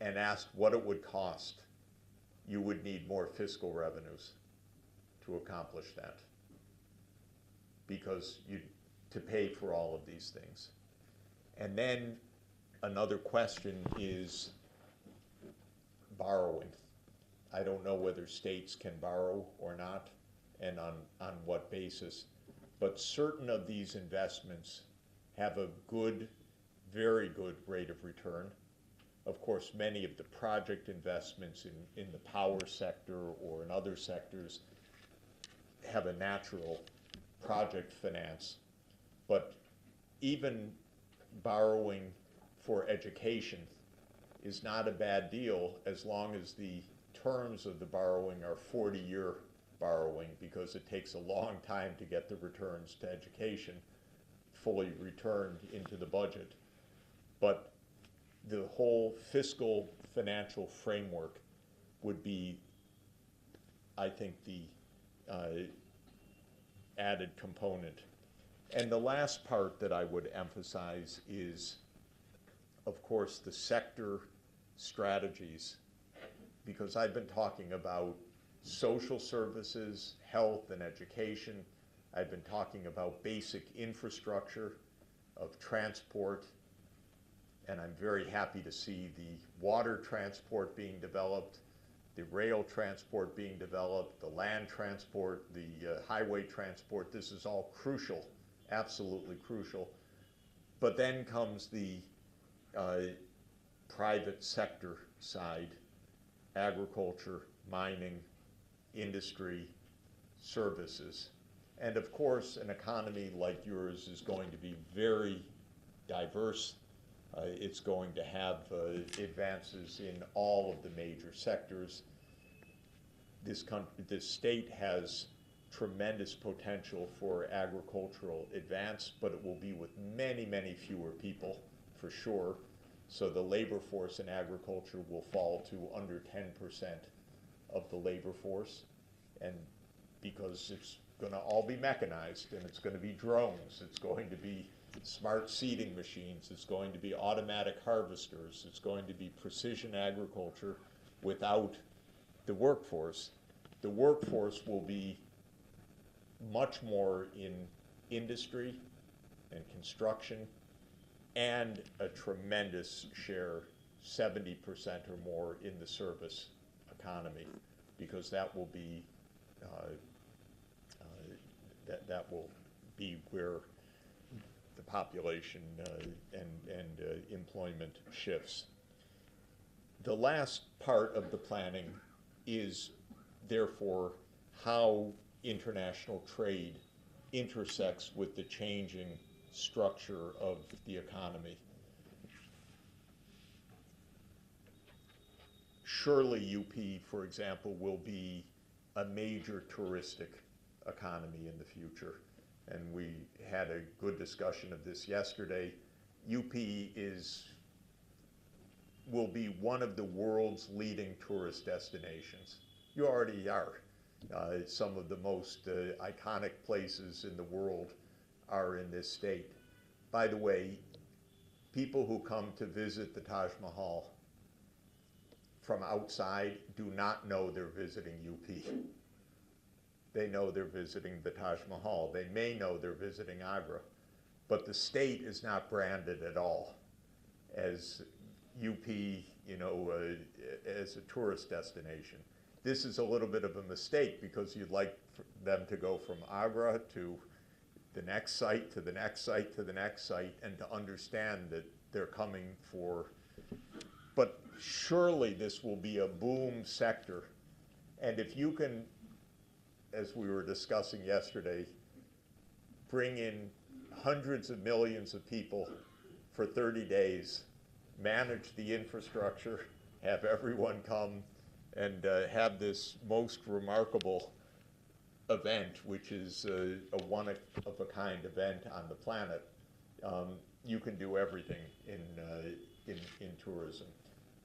and asked what it would cost, you would need more fiscal revenues to accomplish that, because to pay for all of these things. And then another question is, borrowing. I don't know whether states can borrow or not, and on what basis. But certain of these investments have a good, very good rate of return. Of course, many of the project investments in the power sector or in other sectors have a natural project finance. But even borrowing for education is not a bad deal as long as the terms of the borrowing are 40-year borrowing, because it takes a long time to get the returns to education fully returned into the budget. But the whole fiscal financial framework would be, I think, the added component. And the last part that I would emphasize is, of course, the sector strategies, because I've been talking about social services, health and education. I've been talking about basic infrastructure of transport, and I'm very happy to see the water transport being developed, the rail transport being developed, the land transport, the highway transport. This is all crucial, absolutely crucial. But then comes the private sector side: agriculture, mining, industry, services. And of course, an economy like yours is going to be very diverse. It's going to have advances in all of the major sectors. This state has tremendous potential for agricultural advance, but it will be with many, many fewer people, for sure. So the labor force in agriculture will fall to under 10% of the labor force, and because it's going to all be mechanized, and it's going to be drones, it's going to be smart seeding machines, it's going to be automatic harvesters, it's going to be precision agriculture without the workforce. The workforce will be much more in industry and construction, and a tremendous share, 70% or more, in the service economy, because that will be that will be where the population and employment shifts. The last part of the planning is, therefore, how international trade intersects with the changing structure of the economy. Surely UP, for example, will be a major touristic economy in the future. And we had a good discussion of this yesterday. UP will be one of the world's leading tourist destinations. You already are. Some of the most iconic places in the world are in this state. By the way, people who come to visit the Taj Mahal from outside do not know they're visiting UP. They know they're visiting the Taj Mahal. They may know they're visiting Agra, but the state is not branded at all as UP, as a tourist destination. This is a little bit of a mistake, because you'd like them to go from Agra to the next site, to the next site, to the next site, and to understand that they're coming for, but surely this will be a boom sector. And if you can, as we were discussing yesterday, bring in hundreds of millions of people for 30 days, manage the infrastructure, have everyone come, and have this most remarkable event, which is a one-of-a-kind event on the planet, you can do everything in tourism.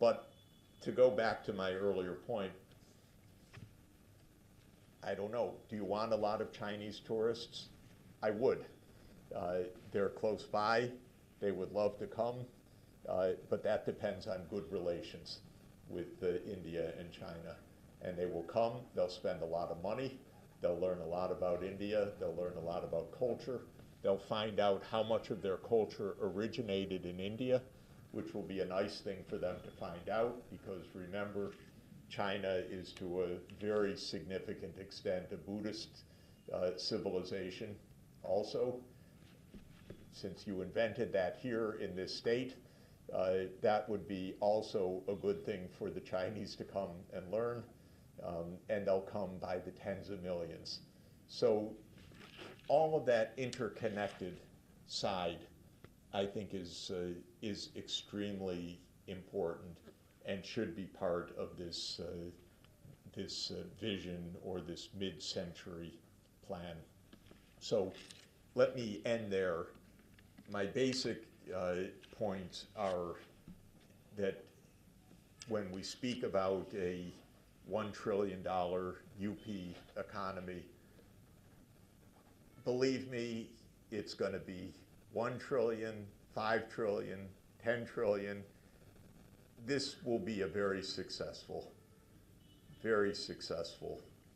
But to go back to my earlier point, I don't know, do you want a lot of Chinese tourists? I would. They're close by, they would love to come, but that depends on good relations with India and China. And they will come, they'll spend a lot of money, they'll learn a lot about India, they'll learn a lot about culture, they'll find out how much of their culture originated in India, which will be a nice thing for them to find out, because remember, China is to a very significant extent a Buddhist civilization also. Since you invented that here in this state, that would be also a good thing for the Chinese to come and learn, and they'll come by the tens of millions. So all of that interconnected side, I think, is extremely important and should be part of this vision or this mid-century plan. So let me end there. My basic points are that when we speak about a $1 trillion UP economy, believe me, it's going to be 1 trillion, 5 trillion, 10 trillion. This will be a very successful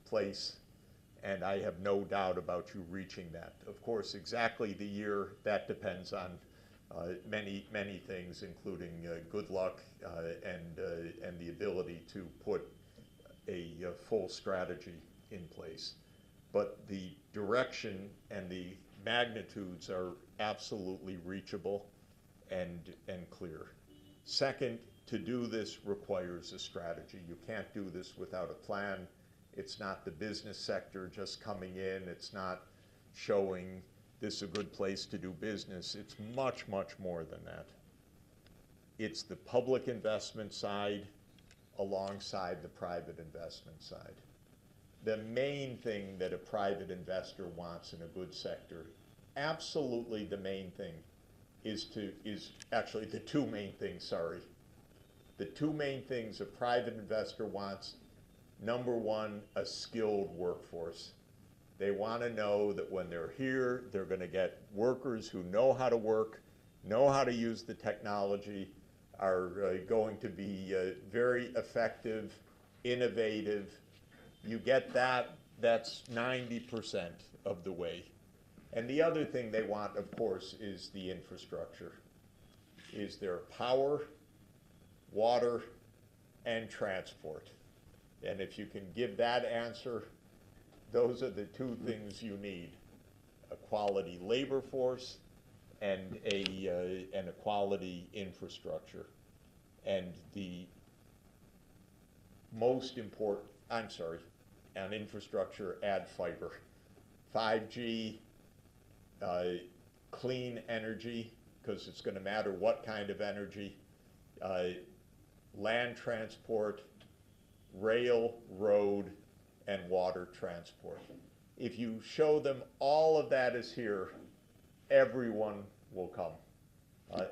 place, and I have no doubt about you reaching that. Of course, exactly the year, that depends on many, many things, including good luck and the ability to put a full strategy in place. But the direction and the magnitudes are absolutely reachable and clear. Second, to do this requires a strategy. You can't do this without a plan. It's not the business sector just coming in. It's not showing this a good place to do business. It's much, much more than that. It's the public investment side alongside the private investment side. The main thing that a private investor wants in a good sector, absolutely the main thing, is actually the two main things, sorry. The two main things a private investor wants: number one, a skilled workforce. They want to know that when they're here, they're going to get workers who know how to work, know how to use the technology, are going to be very effective, innovative. You get that, that's 90% of the way. And the other thing they want, of course, is the infrastructure. Is there power, water, and transport? And if you can give that answer, those are the two things you need: a quality labor force and a quality infrastructure. And the most important, and infrastructure, add fiber. 5G, clean energy, because it's going to matter what kind of energy, land transport, rail, road, and water transport. If you show them all of that is here, everyone will come.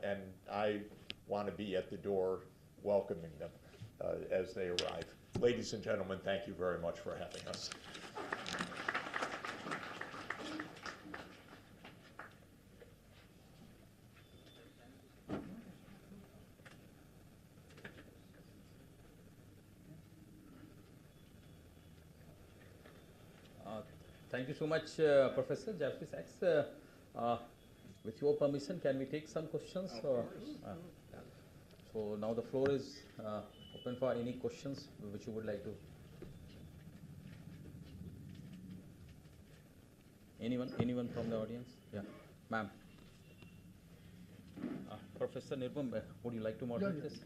And I want to be at the door welcoming them as they arrive. Ladies and gentlemen, thank you very much for having us. Thank you so much, Professor Jeffrey Sachs. With your permission, can we take some questions? Of course. So now the floor is open for any questions which you would like to. Anyone from the audience? Yeah, ma'am. Professor Nirbam, would you like to moderate this?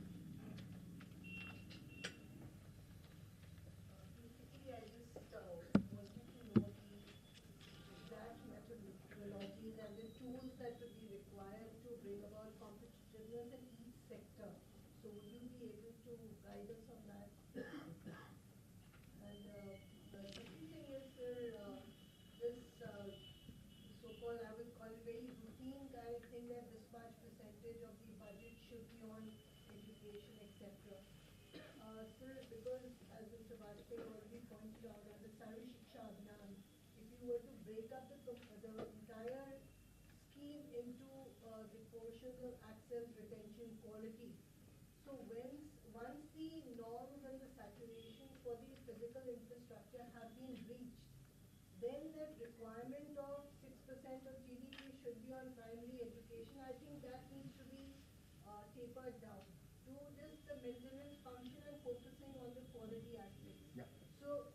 tapered down to just the maintenance function and focusing on the quality aspect. Yeah. So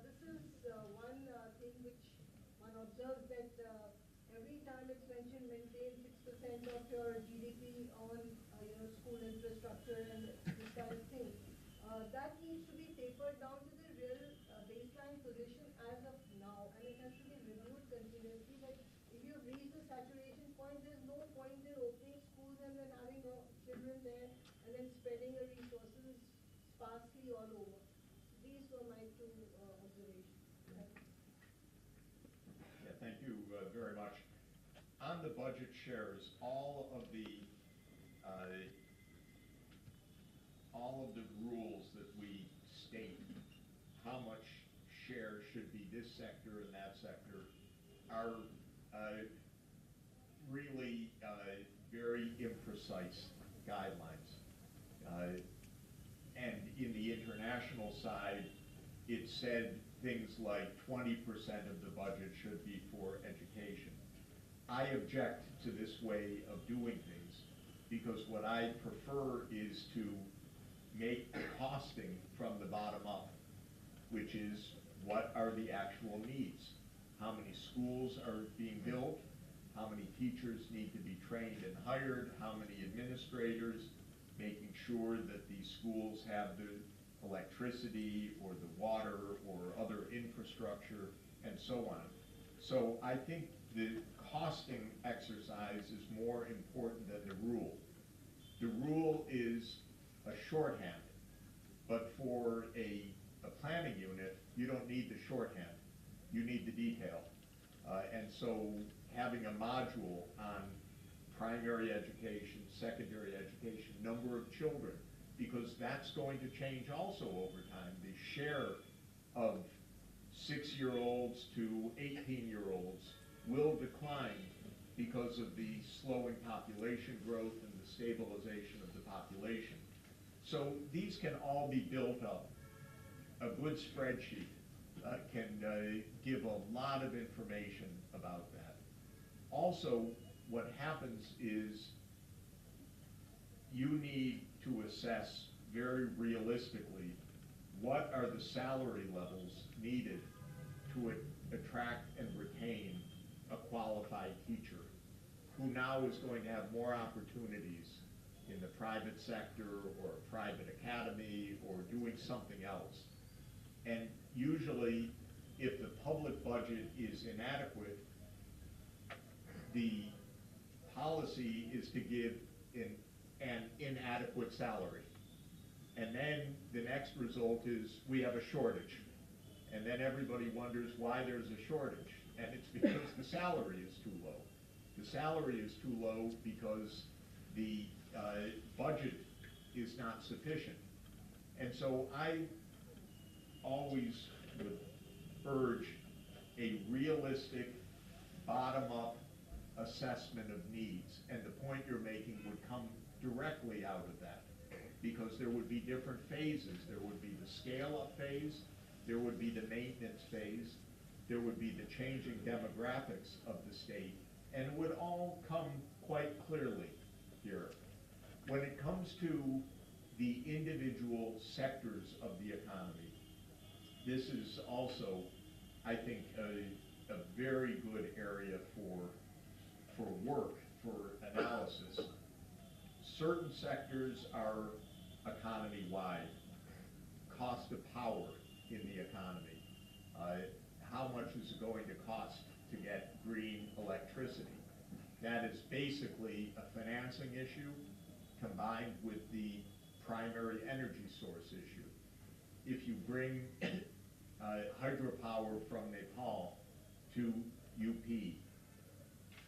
this is one thing which one observes that every time it's mentioned maintain 6% of your GDP on school infrastructure and this kind of thing. That needs to be tapered down to the real baseline position as of now, and it has to be reviewed continuously. Like if you reach the saturation point, there's no point in opening schools and then having children there and then spreading the resources sparsely all over. These were my two observations. Yeah, thank you very much. On the budget shares, all of the rules that we state how much share should be this sector and that sector are really very imprecise guidelines. And in the international side, it said things like 20% of the budget should be for education. I object to this way of doing things because what I prefer is to make the costing from the bottom up, which is what are the actual needs? How many schools are being built? How many teachers need to be trained and hired? How many administrators? Making sure that these schools have the electricity or the water or other infrastructure and so on. So I think the costing exercise is more important than the rule. The rule is a shorthand, but for a planning unit, you don't need the shorthand. You need the detail. And so having a module on primary education, secondary education, number of children, because that's going to change also over time. The share of 6-year-olds to 18-year-olds will decline because of the slowing population growth and the stabilization of the population. So these can all be built up. A good spreadsheet can give a lot of information about that. Also, what happens is you need to assess very realistically what are the salary levels needed to attract and retain a qualified teacher who now is going to have more opportunities in the private sector or a private academy or doing something else. And usually, if the public budget is inadequate, the policy is to give an inadequate salary. And then the next result is we have a shortage. And then everybody wonders why there's a shortage. And it's because the salary is too low. The salary is too low because the budget is not sufficient. And so I always would urge a realistic, bottom-up assessment of needs. And the point you're making would come directly out of that, because there would be different phases. There would be the scale-up phase, there would be the maintenance phase, there would be the changing demographics of the state, and it would all come quite clearly here. When it comes to the individual sectors of the economy, this is also, I think, a very good area for work, for analysis. Certain sectors are economy-wide. Cost of power in the economy. How much is it going to cost to get green electricity? That is basically a financing issue combined with the primary energy source issue. If you bring hydropower from Nepal to UP,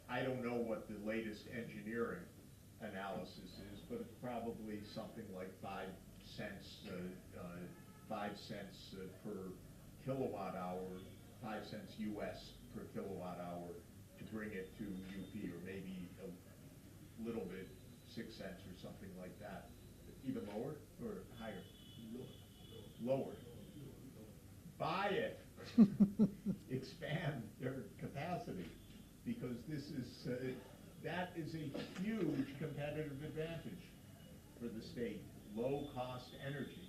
I don't know what the latest engineering analysis is, but it's probably something like 5 cents per kilowatt hour, 5 cents US per kilowatt hour to bring it to UP, or maybe a little bit, 6 cents or something like that. Even lower or higher? Lower. Buy it. Expand their capacity, because this is that is a huge competitive advantage. for the state, low-cost energy,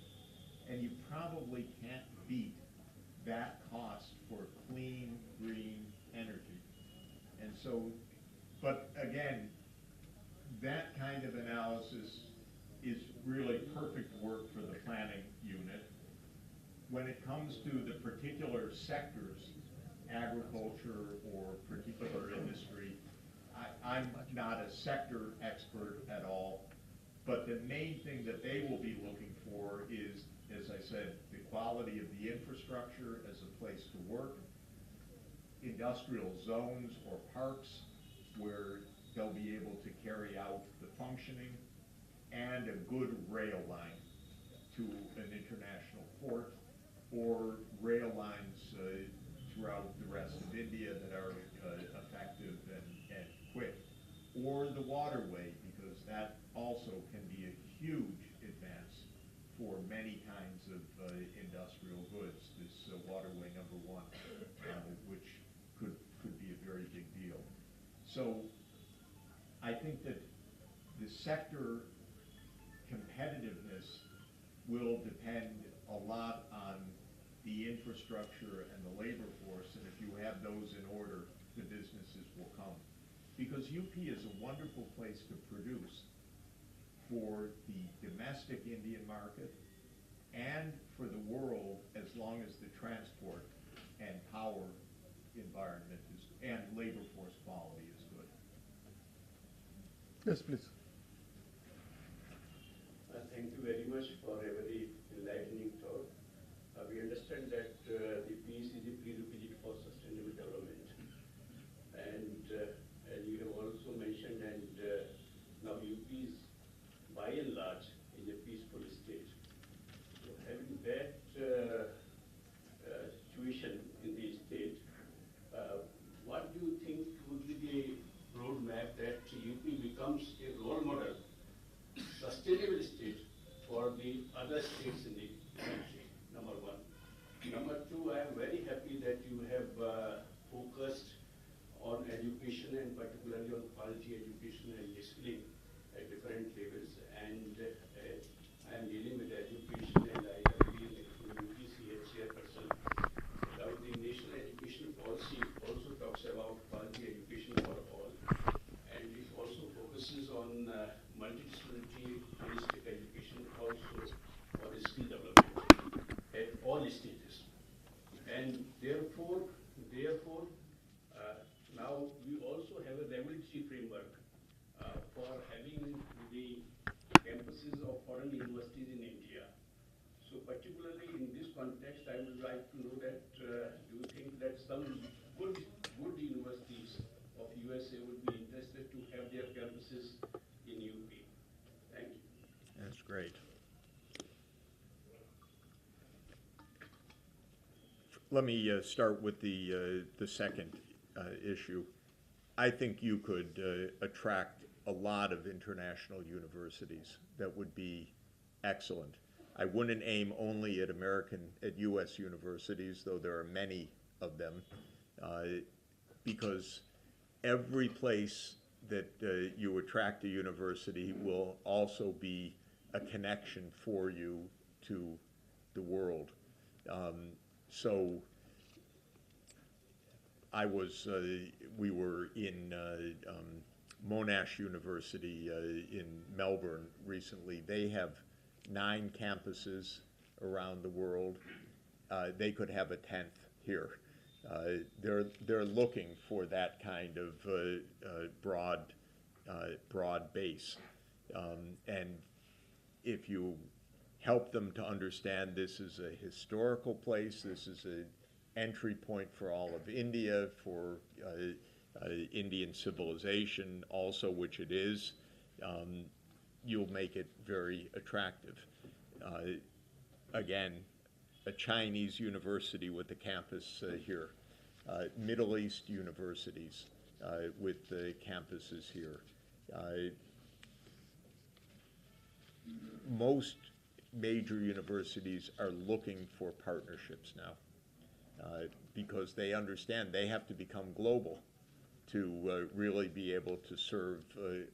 and you probably can't beat that cost for clean, green energy. And so, but again, that kind of analysis is really perfect work for the planning unit. When it comes to the particular sectors, agriculture or particular industry, I'm not a sector expert at all, but the main thing that they will be looking for is, as I said, the quality of the infrastructure as a place to work, industrial zones or parks where they'll be able to carry out the functioning, and a good rail line to an international port, or rail lines throughout the rest of India that are effective and quick, or the waterway, because that also can be a huge advance for many kinds of industrial goods, this waterway number 1, which could be a very big deal. So I think that the sector competitiveness will depend a lot on the infrastructure and the labor force, and if you have those in order, the businesses will come. Because UP is a wonderful place to produce for the domestic Indian market and for the world, as long as the transport and power environment is, and labor force quality is good. Yes, please. Thank you very much for a very enlightening talk. We understand that the peace is a prerequisite for sustainable development. And as you have also mentioned, and now UP is by and large is a peaceful state. So having that situation in the state, what do you think would be the roadmap that UP becomes a role model, sustainable state for the other states in the country, number 1. Number 2, I am very happy that you have focused on education and particularly on quality education and skilling at different levels. And I am dealing with education, and I have been a UPCH chairperson. Now the national education policy also talks about quality education for all, and it also focuses on multidisciplinary holistic education also for skill development at all stages. And therefore, now we also have a regulatory framework for having the campuses of foreign universities in India. So particularly in this context, I would like to know that do you think that some good universities of USA would be interested to have their campuses in UP? Thank you. That's great. Let me start with the second issue. I think you could attract a lot of international universities that would be excellent. I wouldn't aim only at U.S. universities, though there are many of them, because every place that you attract a university will also be a connection for you to the world. So we were in Monash University in Melbourne recently. They have 9 campuses around the world. They could have a 10th here. They're looking for that kind of broad base. And if you help them to understand this is a historical place, this is an entry point for all of India, for Indian civilization also, which it is, you'll make it very attractive. Again, a Chinese university with a campus here, Middle East universities with the campuses here. Most major universities are looking for partnerships now because they understand they have to become global to really be able to serve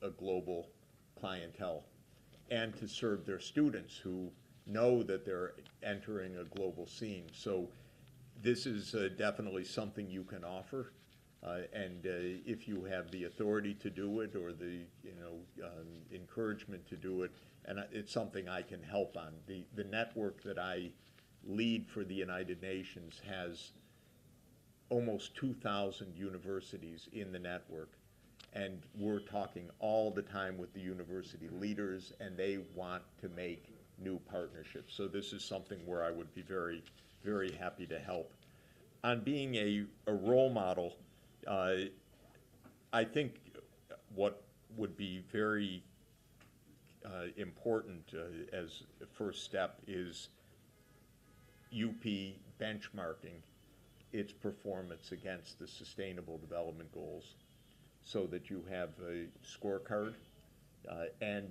a global clientele. and to serve their students who know that they're entering a global scene. So this is definitely something you can offer. And if you have the authority to do it or the encouragement to do it, and it's something I can help on. The network that I lead for the United Nations has almost 2,000 universities in the network, and we're talking all the time with the university leaders, and they want to make new partnerships. So this is something where I would be very, very happy to help. On being a role model, I think what would be very important as a first step is UP benchmarking its performance against the Sustainable Development Goals so that you have a scorecard, and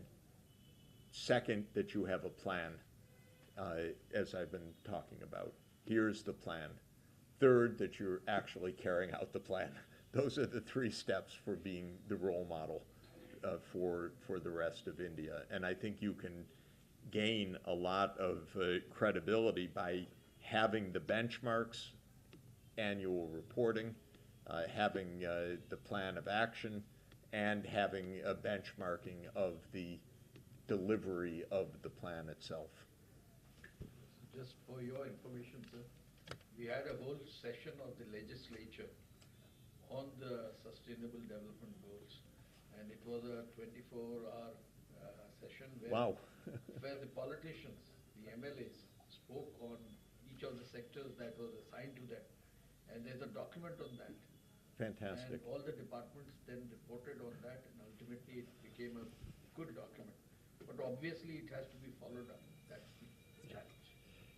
second, that you have a plan, as I've been talking about. Here's the plan. Third, that you're actually carrying out the plan. Those are the three steps for being the role model for the rest of India. And I think you can gain a lot of credibility by having the benchmarks, annual reporting, having the plan of action, and having a benchmarking of the delivery of the plan itself. Just for your information, sir, we had a whole session of the legislature on the Sustainable Development Goals, and it was a 24-hour session Wow. where the politicians, the MLAs, spoke on each of the sectors that was assigned to them, and there's a document on that. Fantastic. And all the departments then reported on that, and ultimately it became a good document. But obviously it has to be followed up. That's the challenge.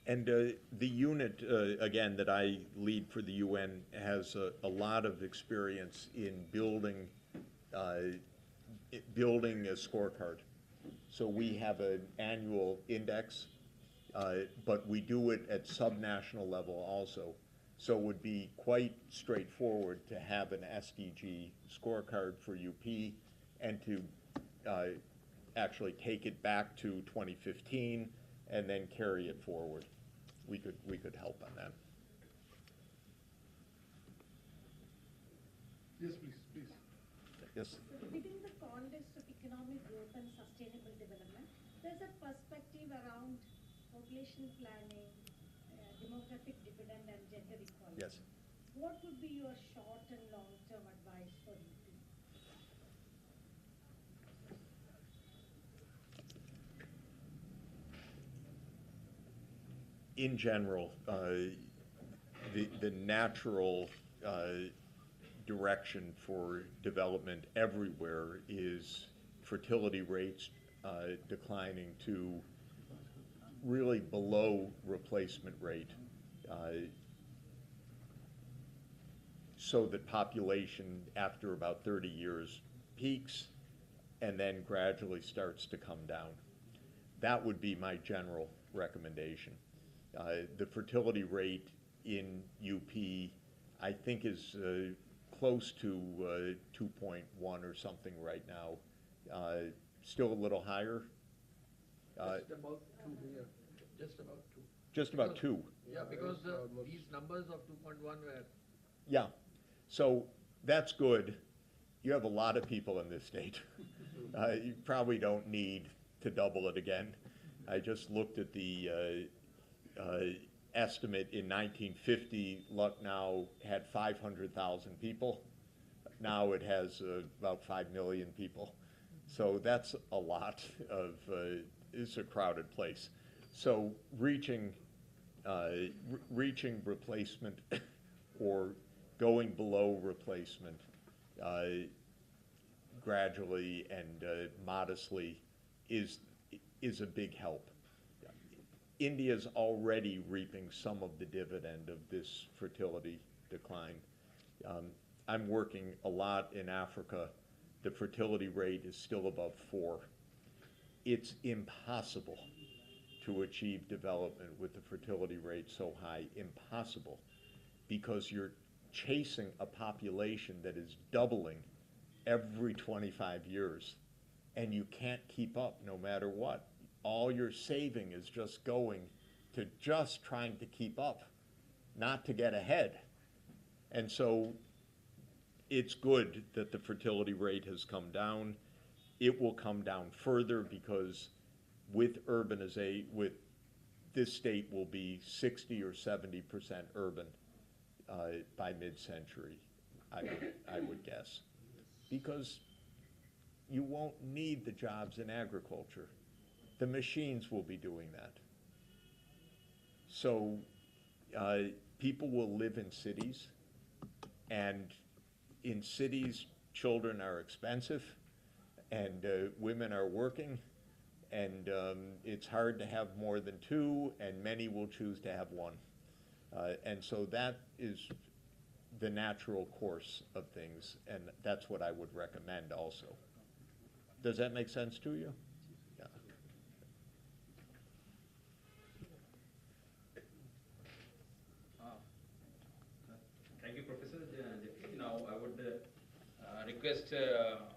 And the unit, again, that I lead for the UN has a lot of experience in building a scorecard. So we have an annual index, but we do it at subnational level also. So it would be quite straightforward to have an SDG scorecard for UP and to actually take it back to 2015 and then carry it forward. We could help on that. Yes, please. Yes. Within the context of economic growth and sustainable development, there's a perspective around population planning, demographic dividend, and gender equality. Yes. What would be your short and long-term advice for UP? In general, the natural direction for development everywhere is fertility rates declining to really below replacement rate, so that population after about 30 years peaks and then gradually starts to come down. That would be my general recommendation. The fertility rate in UP, I think, is close to 2.1 or something right now. Still a little higher? Just about two here. Just about two. Just about 2. Yeah, because these numbers of 2.1 were. Yeah. So that's good. You have a lot of people in this state. You probably don't need to double it again. I just looked at the estimate in 1950. Lucknow had 500,000 people. Now it has about 5 million people. So that's a lot of, it's a crowded place. So reaching replacement or going below replacement gradually and modestly is a big help. India's already reaping some of the dividend of this fertility decline. I'm working a lot in Africa. The fertility rate is still above 4. It's impossible to achieve development with the fertility rate so high. Impossible, because you're chasing a population that is doubling every 25 years. and you can't keep up no matter what. All your saving is just going to just trying to keep up, not to get ahead. And so it's good that the fertility rate has come down. It will come down further because with urbanization, this state will be 60 or 70% urban by mid-century, I would guess. Because you won't need the jobs in agriculture. The machines will be doing that. So people will live in cities, and in cities, children are expensive, and women are working, and it's hard to have more than two, and many will choose to have one. And so that is the natural course of things, and that's what I would recommend also. Does that make sense to you? Yeah. Thank you, Professor. Deputy. Now I would request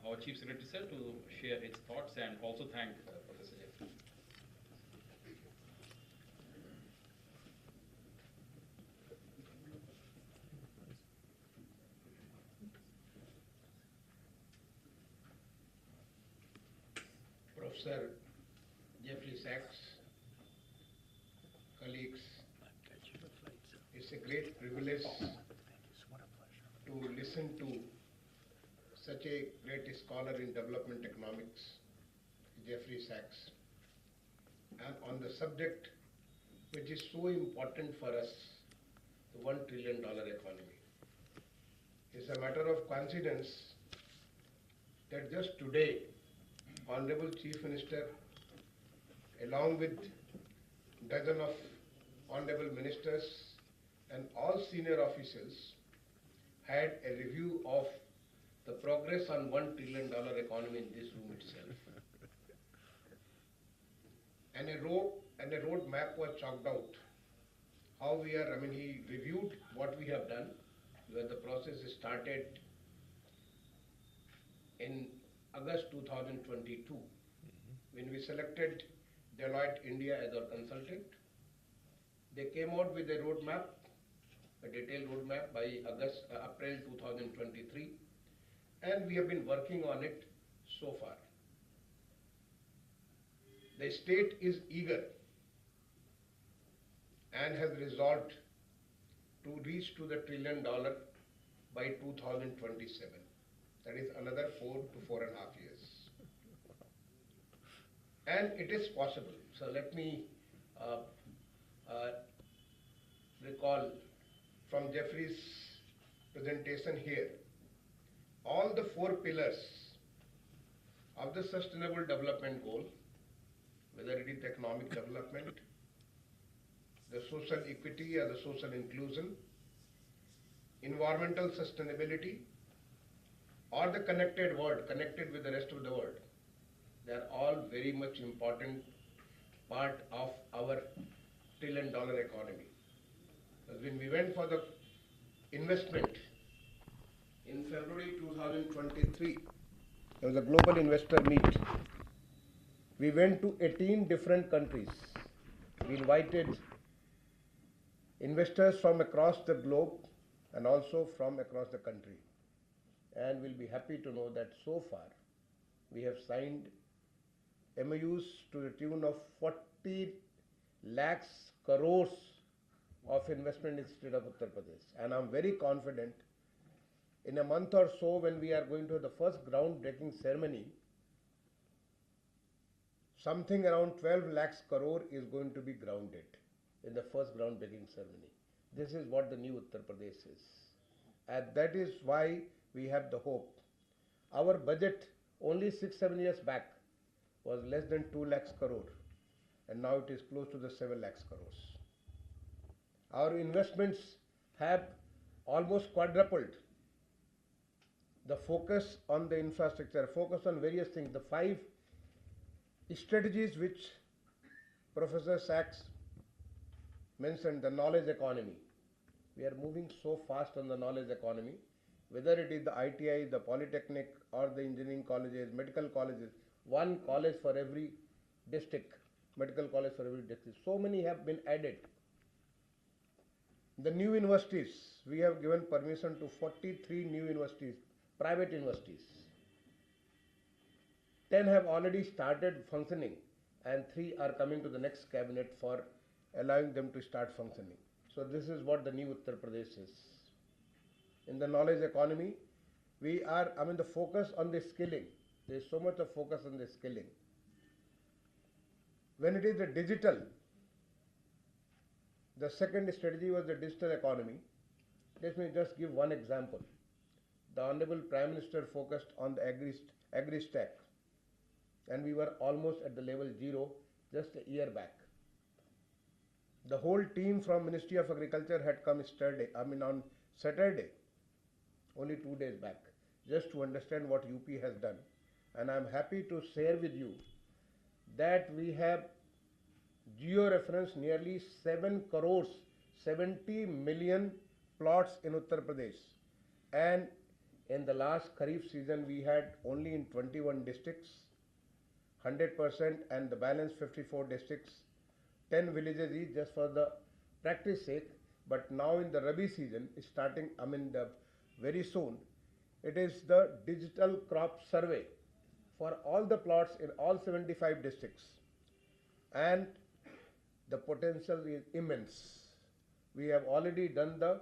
our Chief Secretary, sir, to share his thoughts and also thank Professor Jeffrey. Professor Jeffrey Sachs, colleagues, it's a great privilege to listen to such a great scholar in development economics, Jeffrey Sachs, and on the subject which is so important for us, the $1 trillion economy. It's a matter of coincidence that just today, Honorable Chief Minister, along with dozen of honorable ministers and all senior officials, had a review of the progress on $1 trillion economy in this room itself. And a road map was chalked out. How we are, he reviewed what we have done, where the process started in August 2022, when we selected Deloitte India as our consultant. They came out with a roadmap, a detailed roadmap by April 2023, and we have been working on it so far. The state is eager and has resolved to reach to the $1 trillion by 2027. That is another 4 to 4.5 years. And it is possible. So let me recall from Jeffrey's presentation here, all the 4 pillars of the Sustainable Development Goal, whether it is economic development, the social equity or the social inclusion, environmental sustainability, or the connected world, connected with the rest of the world. They are all very much important part of our $1 trillion economy. Because when we went for the investment in February 2023, there was a global investor meet. We went to 18 different countries. We invited investors from across the globe and also from across the country. And we'll be happy to know that so far we have signed MOUs to the tune of 40 lakhs crores of investment in the state of Uttar Pradesh. And I'm very confident in a month or so, when we are going to have the first groundbreaking ceremony, something around 12 lakhs crore is going to be grounded in the first groundbreaking ceremony. This is what the new Uttar Pradesh is. And that is why we have the hope. Our budget only 6-7 years back was less than 2 lakhs crore, and now it is close to the 7 lakhs crores. Our investments have almost quadrupled. The focus on the infrastructure, focus on various things, the 5 strategies which Professor Sachs mentioned, the knowledge economy. We are moving so fast on the knowledge economy, whether it is the ITI, the polytechnic, or the engineering colleges, medical colleges, one college for every district, medical college for every district. So many have been added. The new universities, we have given permission to 43 new universities, private universities. 10 have already started functioning and 3 are coming to the next cabinet for allowing them to start functioning. So this is what the new Uttar Pradesh is. In the knowledge economy, the focus on the skilling. There is so much of focus on the skilling. When it is the digital, the second strategy was the digital economy. Let me just give one example. The Honorable Prime Minister focused on the agri-stack, and we were almost at the level 0 just a year back. The whole team from Ministry of Agriculture had come on Saturday, only 2 days back, just to understand what UP has done. And I am happy to share with you that we have geo-referenced nearly 7 crores, 70 million plots in Uttar Pradesh. And in the last Kharif season, we had only in 21 districts, 100%, and the balance 54 districts, 10 villages each just for the practice sake. But now in the Rabi season, starting, very soon, it is the digital crop survey for all the plots in all 75 districts. And the potential is immense. We have already done the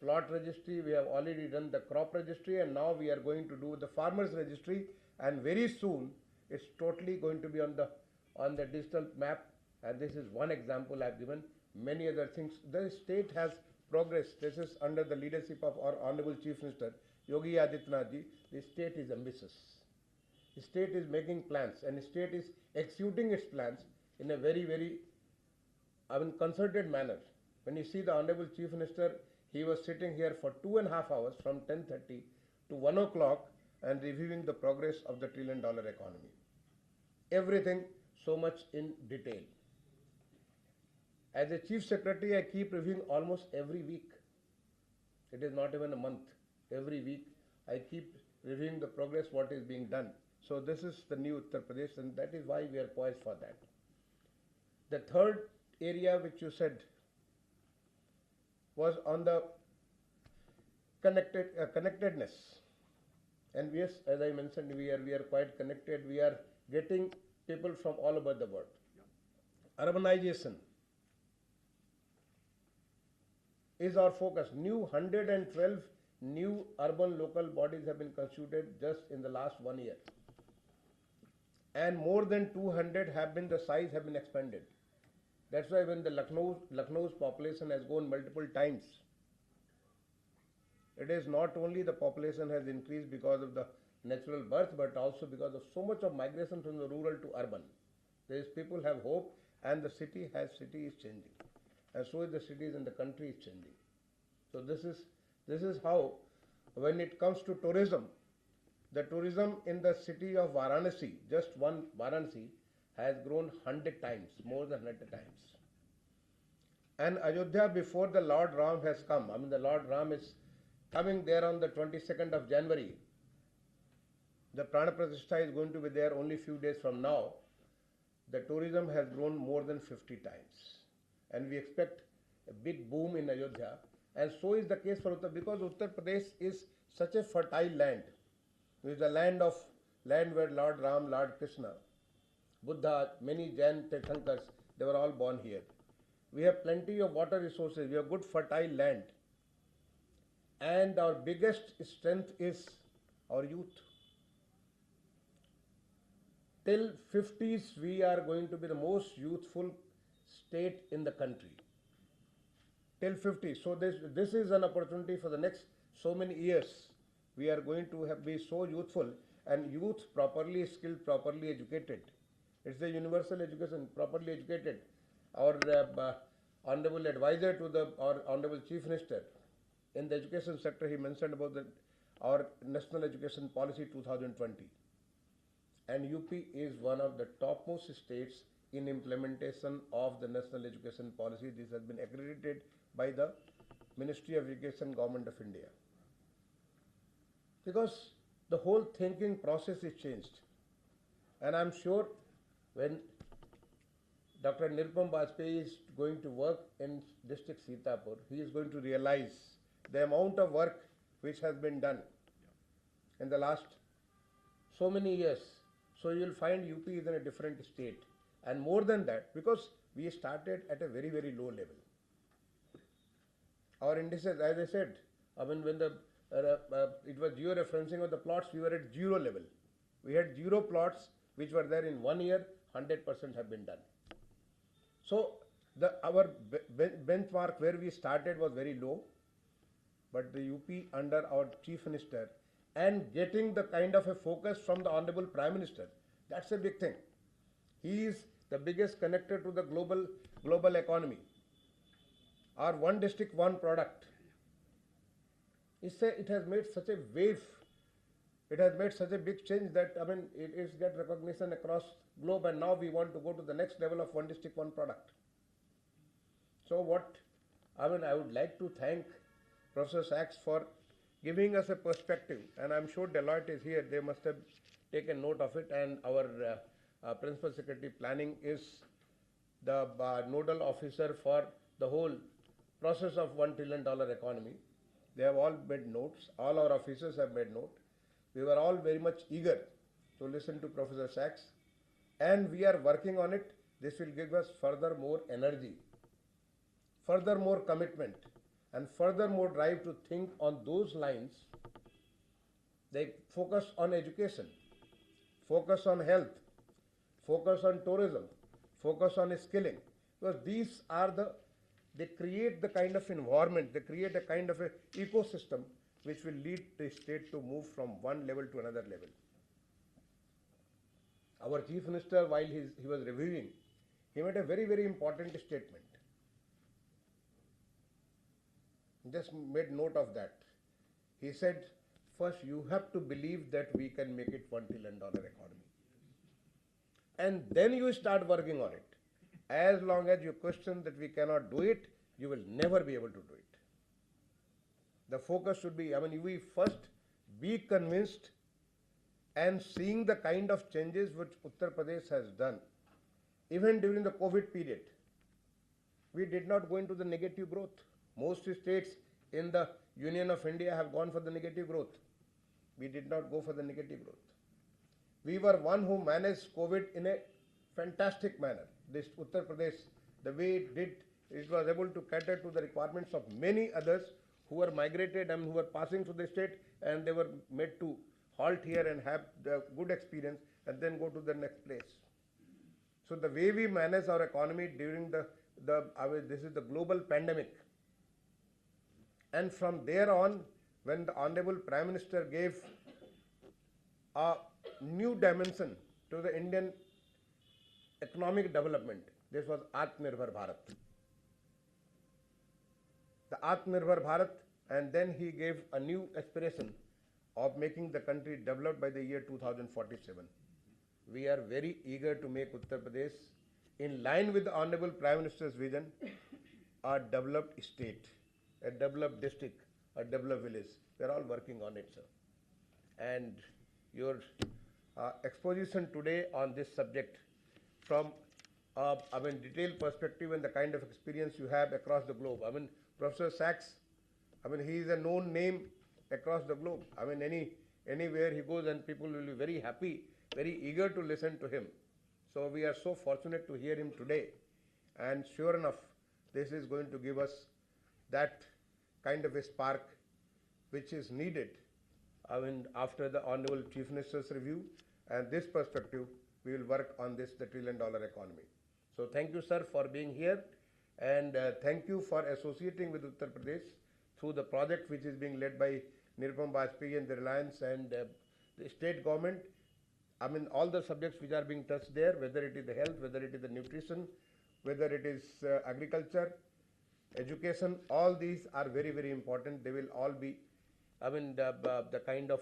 plot registry, we have already done the crop registry, and now we are going to do the farmers registry, and very soon it's totally going to be on the digital map. And this is one example I have given. Many other things. The state has progressed. This is under the leadership of our Honorable Chief Minister Yogi Adityanath ji. The state is ambitious. The state is making plans, and the state is executing its plans in a very, very concerted manner. When you see the Honorable Chief Minister, he was sitting here for 2.5 hours from 10:30 to 1 o'clock and reviewing the progress of the $1 trillion economy. Everything so much in detail. As a Chief Secretary, I keep reviewing almost every week. It is not even a month. Every week, I keep reviewing the progress, what is being done. So this is the new Uttar Pradesh, and that is why we are poised for that. The third area which you said was on the connectedness. And yes, as I mentioned, we are quite connected. We are getting people from all over the world. Urbanization is our focus. 112 new urban local bodies have been constituted just in the last 1 year. And more than 200 have been expanded. That's why when the Lucknow's population has grown multiple times, it is not only the population has increased because of the natural birth, but also because of so much of migration from the rural to urban. These people have hope, and the city is changing, and so is the cities and the country is changing. So this is how, when it comes to tourism, the tourism in the city of Varanasi, just one Varanasi, has grown 100 times, more than 100 times. And Ayodhya, before the Lord Ram has come, the Lord Ram is coming there on the 22nd of January. The Prana Pratishtha is going to be there only few days from now. The tourism has grown more than 50 times. And we expect a big boom in Ayodhya. And so is the case for because Uttar Pradesh is such a fertile land. It is a land where Lord Ram, Lord Krishna, Buddha, many Jain Tirthankars, they were all born here. We have plenty of water resources. We have good fertile land. And our biggest strength is our youth. Till 50s, we are going to be the most youthful state in the country. Till 50. So this is an opportunity for the next so many years. We are going to be so youthful, and youth properly skilled, properly educated. It's the universal education, properly educated. Our honorable advisor to our honorable Chief Minister in the education sector, he mentioned about our National Education Policy 2020. And UP is one of the topmost states in implementation of the National Education Policy. This has been accredited by the Ministry of Education, Government of India. Because the whole thinking process is changed. And I'm sure when Dr. Nirupam Bajpayee is going to work in district Sitapur, he is going to realize the amount of work which has been done in the last so many years. So you will find UP is in a different state. And more than that, because we started at a very, very low level. Our indices, as I said, I mean, when it was geo-referencing of the plots, we were at 0 level. We had 0 plots which were there in 1 year, 100% have been done. So our benchmark where we started was very low, but the UP under our Chief Minister and getting the kind of a focus from the Honorable Prime Minister, that's a big thing. He is the biggest connector to the global economy. Our one district, one product. It has made such a wave. It has made such a big change that, I mean, it is get recognition across globe, and now we want to go to the next level of one district, one product. So I would like to thank Professor Sachs for giving us a perspective, and I'm sure Deloitte is here. They must have taken note of it, and our Principal Secretary Planning is the nodal officer for the whole process of $1 trillion economy. They have all made notes. All our officers have made note. We were all very much eager to listen to Professor Sachs, and we are working on it. This will give us further more energy, further more commitment, and further more drive to think on those lines. They focus on education, focus on health, focus on tourism, focus on skilling, because these are they create the kind of environment, they create a kind of a ecosystem which will lead the state to move from one level to another level. Our Chief Minister, while he was reviewing, he made a very, very important statement. Just made note of that. He said, first you have to believe that we can make it $1 trillion economy. And then you start working on it. As long as you question that we cannot do it, you will never be able to do it. The focus should be, we first be convinced and seeing the kind of changes which Uttar Pradesh has done. Even during the COVID period, we did not go into the negative growth. Most states in the Union of India have gone for the negative growth. We did not go for the negative growth. We were one who managed COVID in a fantastic manner. This Uttar Pradesh, the way it did, it was able to cater to the requirements of many others who were migrated and who were passing through the state, and they were made to halt here and have the good experience and then go to the next place. So the way we manage our economy during this is the global pandemic. And from there on, when the Honorable Prime Minister gave a new dimension to the Indian economic development, this was Atmanirbhar Bharat. The Atmanirbhar Bharat, and then he gave a new aspiration of making the country developed by the year 2047. We are very eager to make Uttar Pradesh, in line with the Honorable Prime Minister's vision, a developed state, a developed district, a developed village. We are all working on it, sir. And your exposition today on this subject from detailed perspective and the kind of experience you have across the globe. Professor Sachs, he is a known name across the globe. Anywhere he goes and people will be very happy, very eager to listen to him. So we are so fortunate to hear him today. And sure enough, this is going to give us that kind of a spark which is needed. After the Honorable Chief Minister's review and this perspective, we will work on the $1 trillion economy. So thank you, sir, for being here, and thank you for associating with Uttar Pradesh through the project which is being led by Nirupam Bajpayee and the Reliance and the state government. All the subjects which are being touched there, whether it is the health, whether it is the nutrition, whether it is agriculture, education, all these are very, very important. They will all be, the kind of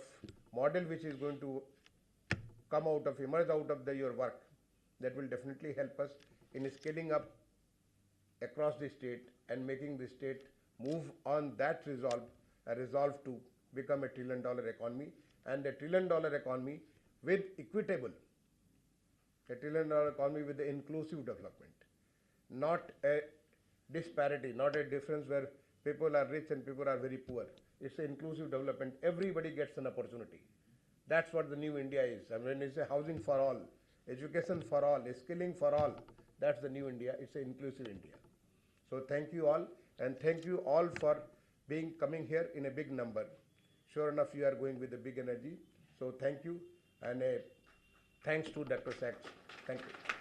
model which is going to emerge out of your work, that will definitely help us in scaling up across the state and making the state move on that resolve to become a $1 trillion economy, and a $1 trillion economy with equitable a $1 trillion economy with the inclusive development, not a disparity, not a difference where people are rich and people are very poor. It's an inclusive development. Everybody gets an opportunity. That's what the new India is. I mean, it's a housing for all, education for all, skilling for all. That's the new India. It's an inclusive India. So thank you all, and thank you all for coming here in a big number. Sure enough, you are going with a big energy. So thank you, and thanks to Dr. Sachs. Thank you.